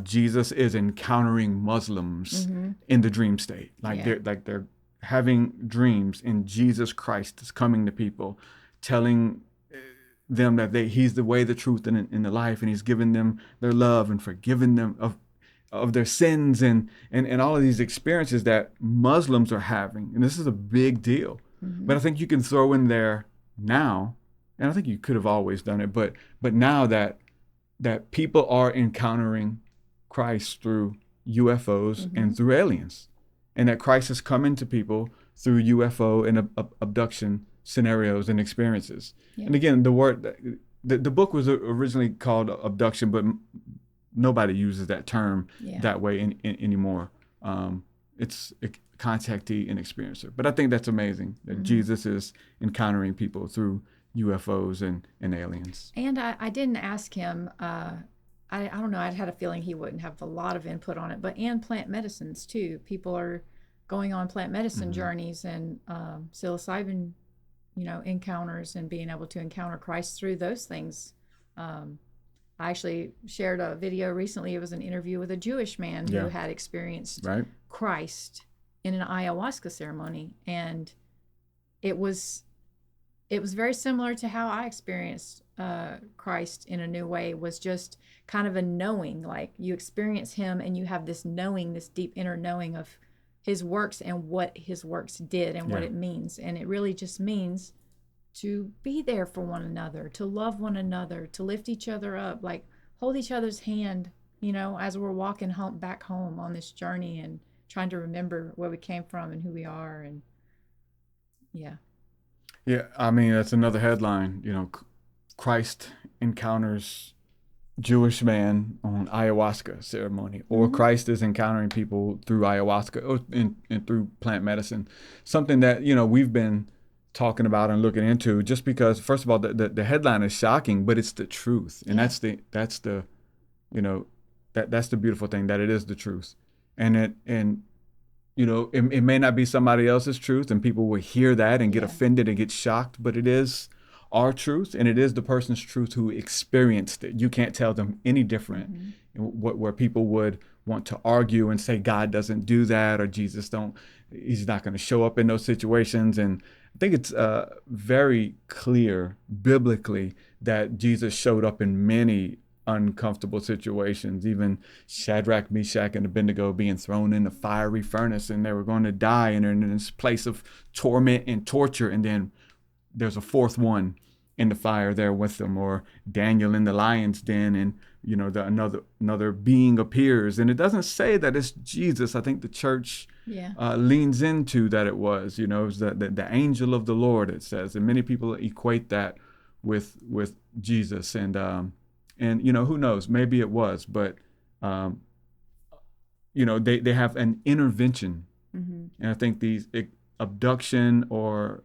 Jesus is encountering Muslims in the dream state. They're having dreams, and Jesus Christ is coming to people, telling them that he's the way, the truth, and the life, and he's given them their love and forgiven them of their sins and all of these experiences that Muslims are having. And this is a big deal. But I think you can throw in there now, and I think you could have always done it, but now that people are encountering Christ through UFOs and through aliens, and that Christ is coming to people through UFO and abduction scenarios and experiences. Yeah. And again, the book was originally called Abduction, but nobody uses that term that way anymore. It's a contactee and experiencer. But I think that's amazing that Jesus is encountering people through UFOs and aliens. And I didn't ask him, I don't know, I'd had a feeling he wouldn't have a lot of input on it, and plant medicines too. People are going on plant medicine journeys, and psilocybin encounters and being able to encounter Christ through those things. I actually shared a video recently. It was an interview with a Jewish man who had experienced Christ in an ayahuasca ceremony, and it was very similar to how I experienced Christ in a new way. Was just kind of a knowing, like you experience him and you have this knowing, this deep inner knowing of his works and what his works did and what it means. And it really just means to be there for one another, to love one another, to lift each other up, like hold each other's hand, as we're walking back home on this journey and trying to remember where we came from and who we are. And yeah, I mean, that's another headline, Christ encounters Jewish man on ayahuasca ceremony, or Christ is encountering people through ayahuasca or and through plant medicine. Something that, we've been talking about and looking into, just because, first of all, the headline is shocking, but it's the truth. And that's the beautiful thing, that it is the truth. And it may not be somebody else's truth, and people will hear that and get offended and get shocked, but it is our truth, and it is the person's truth who experienced it. You can't tell them any different. Where people would want to argue and say God doesn't do that, or he's not going to show up in those situations. And I think it's very clear biblically that Jesus showed up in many uncomfortable situations, even Shadrach, Meshach, and Abednego being thrown in the fiery furnace, and they were going to die, and they're in this place of torment and torture, and then there's a fourth one in the fire there with them, or Daniel in the lion's den, and another being appears, and it doesn't say that it's Jesus. I think the church leans into that it was, it was the angel of the Lord, it says, and many people equate that with Jesus, and who knows, maybe it was, but they have an intervention, and I think these abduction or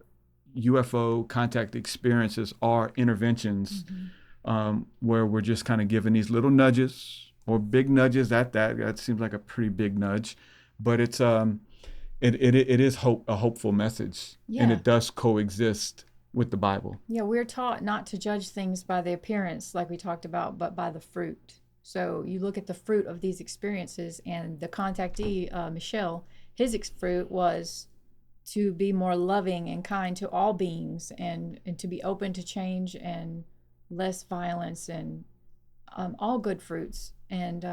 UFO contact experiences are interventions, where we're just kind of given these little nudges or big nudges at that seems like a pretty big nudge, but it's it is a hopeful message, and it does coexist with the Bible. Yeah, we're taught not to judge things by the appearance, like we talked about, but by the fruit. So you look at the fruit of these experiences, and the contactee, Michelle, his fruit was to be more loving and kind to all beings, and to be open to change and less violence, and all good fruits. And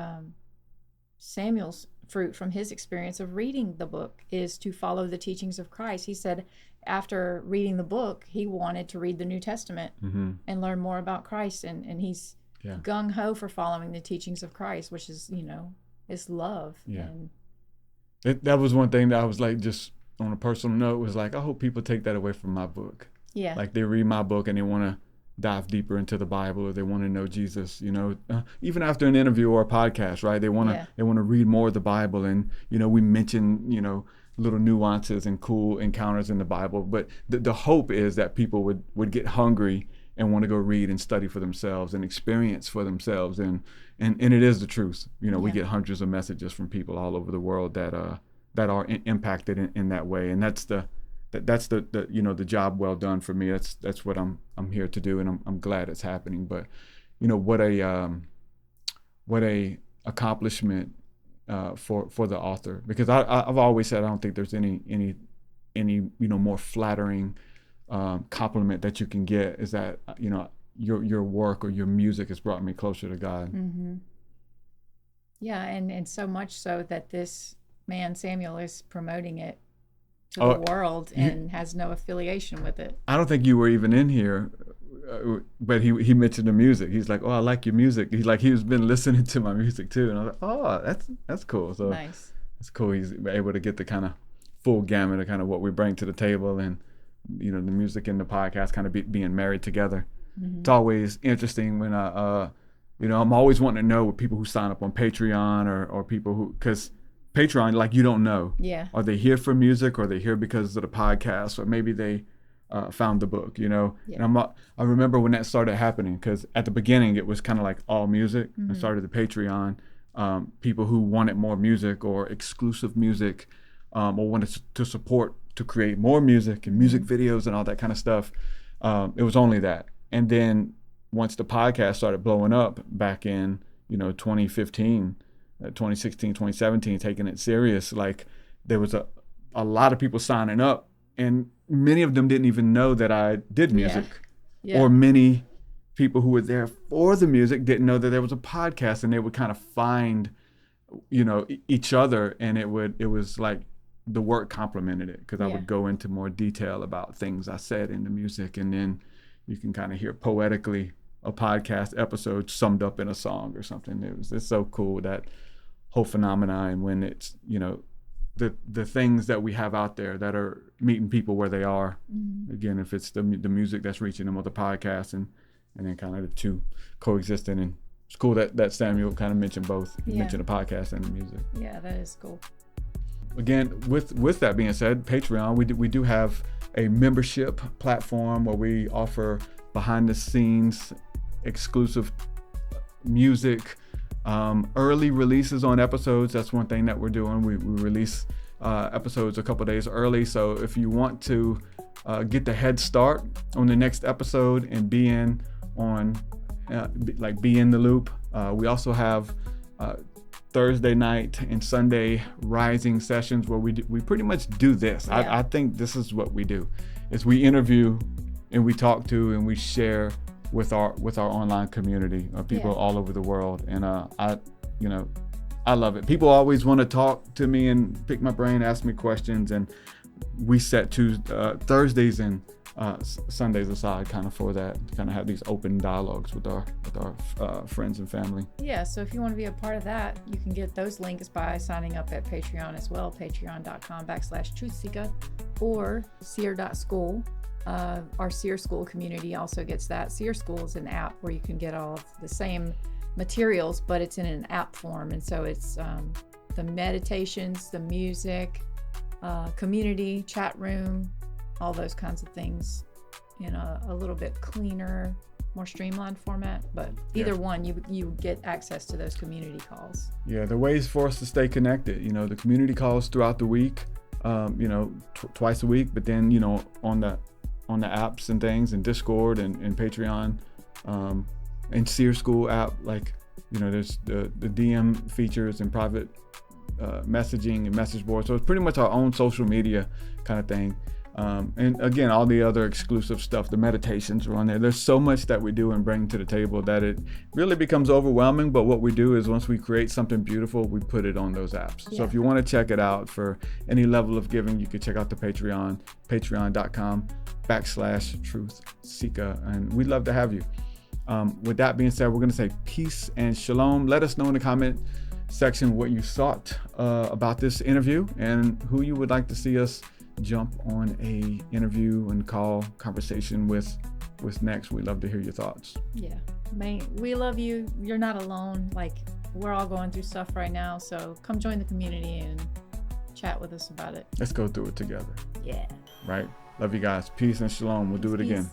Samuel's fruit from his experience of reading the book is to follow the teachings of Christ. He said after reading the book, he wanted to read the New Testament and learn more about Christ. And he's gung-ho for following the teachings of Christ, which is, is love. Yeah. And that was one thing that I was like, just on a personal note, was like, I hope people take that away from my book. Yeah. Like they read my book and they want to dive deeper into the Bible, or they want to know Jesus, even after an interview or a podcast, right? They want to read more of the Bible, and, we mention, little nuances and cool encounters in the Bible. But the hope is that people would get hungry and want to go read and study for themselves and experience for themselves. And it is the truth. We get hundreds of messages from people all over the world that are impacted in that way. And that's the job well done for me. That's what I'm here to do, and I'm glad it's happening. But what a accomplishment for the author, because I've always said I don't think there's any more flattering compliment that you can get, is that your work or your music has brought me closer to God. Yeah, and so much so that this man Samuel is promoting it to the world and has no affiliation with it. I don't think you were even in here, but he mentioned the music. He's like, "Oh, I like your music." He's been listening to my music too, and I was like, "Oh, that's cool." So nice. It's cool. He's able to get the kind of full gamut of kind of what we bring to the table, and the music and the podcast kind of being married together. It's always interesting when I'm always wanting to know with people who sign up on Patreon or people who, because Patreon, like, you don't know. Yeah. Are they here for music, or are they here because of the podcast, or maybe they found the book, Yeah. And I remember when that started happening, because at the beginning it was kind of like all music. I started the Patreon. People who wanted more music or exclusive music, or wanted to support to create more music and music videos and all that kind of stuff. It was only that. And then once the podcast started blowing up back in, 2015, 2016, 2017, taking it serious, like there was a lot of people signing up, and many of them didn't even know that I did music. Yeah. Or many people who were there for the music didn't know that there was a podcast, and they would kind of find, each other, and it was like the work complemented it, because I would go into more detail about things I said in the music, and then you can kind of hear poetically a podcast episode summed up in a song or something. It's so cool, that whole phenomenon, and when it's, the things that we have out there that are meeting people where they are. Again, if it's the music that's reaching them, or the podcast, and then kind of the two coexisting. And it's cool that Samuel kind of mentioned both. He mentioned the podcast and the music. Yeah, that is cool. Again, with that being said, Patreon, we do have a membership platform where we offer behind the scenes exclusive music, early releases on episodes. That's one thing that we're doing. We release episodes a couple days early. So if you want to get the head start on the next episode and be in the loop, we also have Thursday night and Sunday rising sessions where we pretty much do this. I think this is what we do, is we interview and we talk to and we share with our online community of people all over the world. And I love it. People always want to talk to me and pick my brain, ask me questions, and we set Thursdays and Sundays aside kind of for that, kind of have these open dialogues with our friends and family. Yeah, so if you want to be a part of that, you can get those links by signing up at Patreon as well, patreon.com/truthseeker, or seer.school. Our Seer School community also gets that. Seer School is an app where you can get all of the same materials, but it's in an app form. And so it's the meditations, the music, community, chat room, all those kinds of things in a little bit cleaner, more streamlined format. But either one, you get access to those community calls. Yeah, the ways for us to stay connected, the community calls throughout the week, twice a week, but then, on the apps and things, and Discord and Patreon, and Seer School app, there's the DM features and private messaging and message boards. So it's pretty much our own social media kind of thing. And again, all the other exclusive stuff, the meditations are on there. There's so much that we do and bring to the table that it really becomes overwhelming. But what we do is, once we create something beautiful, we put it on those apps. So if you want to check it out for any level of giving, you can check out the Patreon, patreon.com/truthseeker. And we'd love to have you. With that being said, we're going to say peace and shalom. Let us know in the comment section what you thought about this interview and who you would like to see us jump on a interview and call conversation with next. We'd love to hear your thoughts. Yeah, we love you. You're not alone. We're all going through stuff right now, so come join the community and chat with us about it. Let's go through it together. Yeah. Right. Love you guys. Peace and shalom. We'll do it again.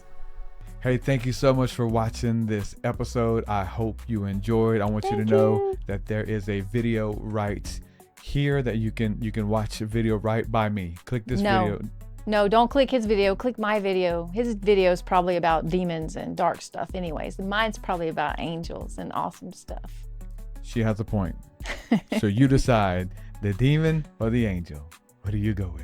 Hey, thank you so much for watching this episode. I hope you enjoyed. I want you to know that there is a video right here that you can watch a video right by me. Click this video. No, don't click his video. Click my video. His video is probably about demons and dark stuff anyways. And mine's probably about angels and awesome stuff. She has a point. So you decide, the demon or the angel. What do you go with?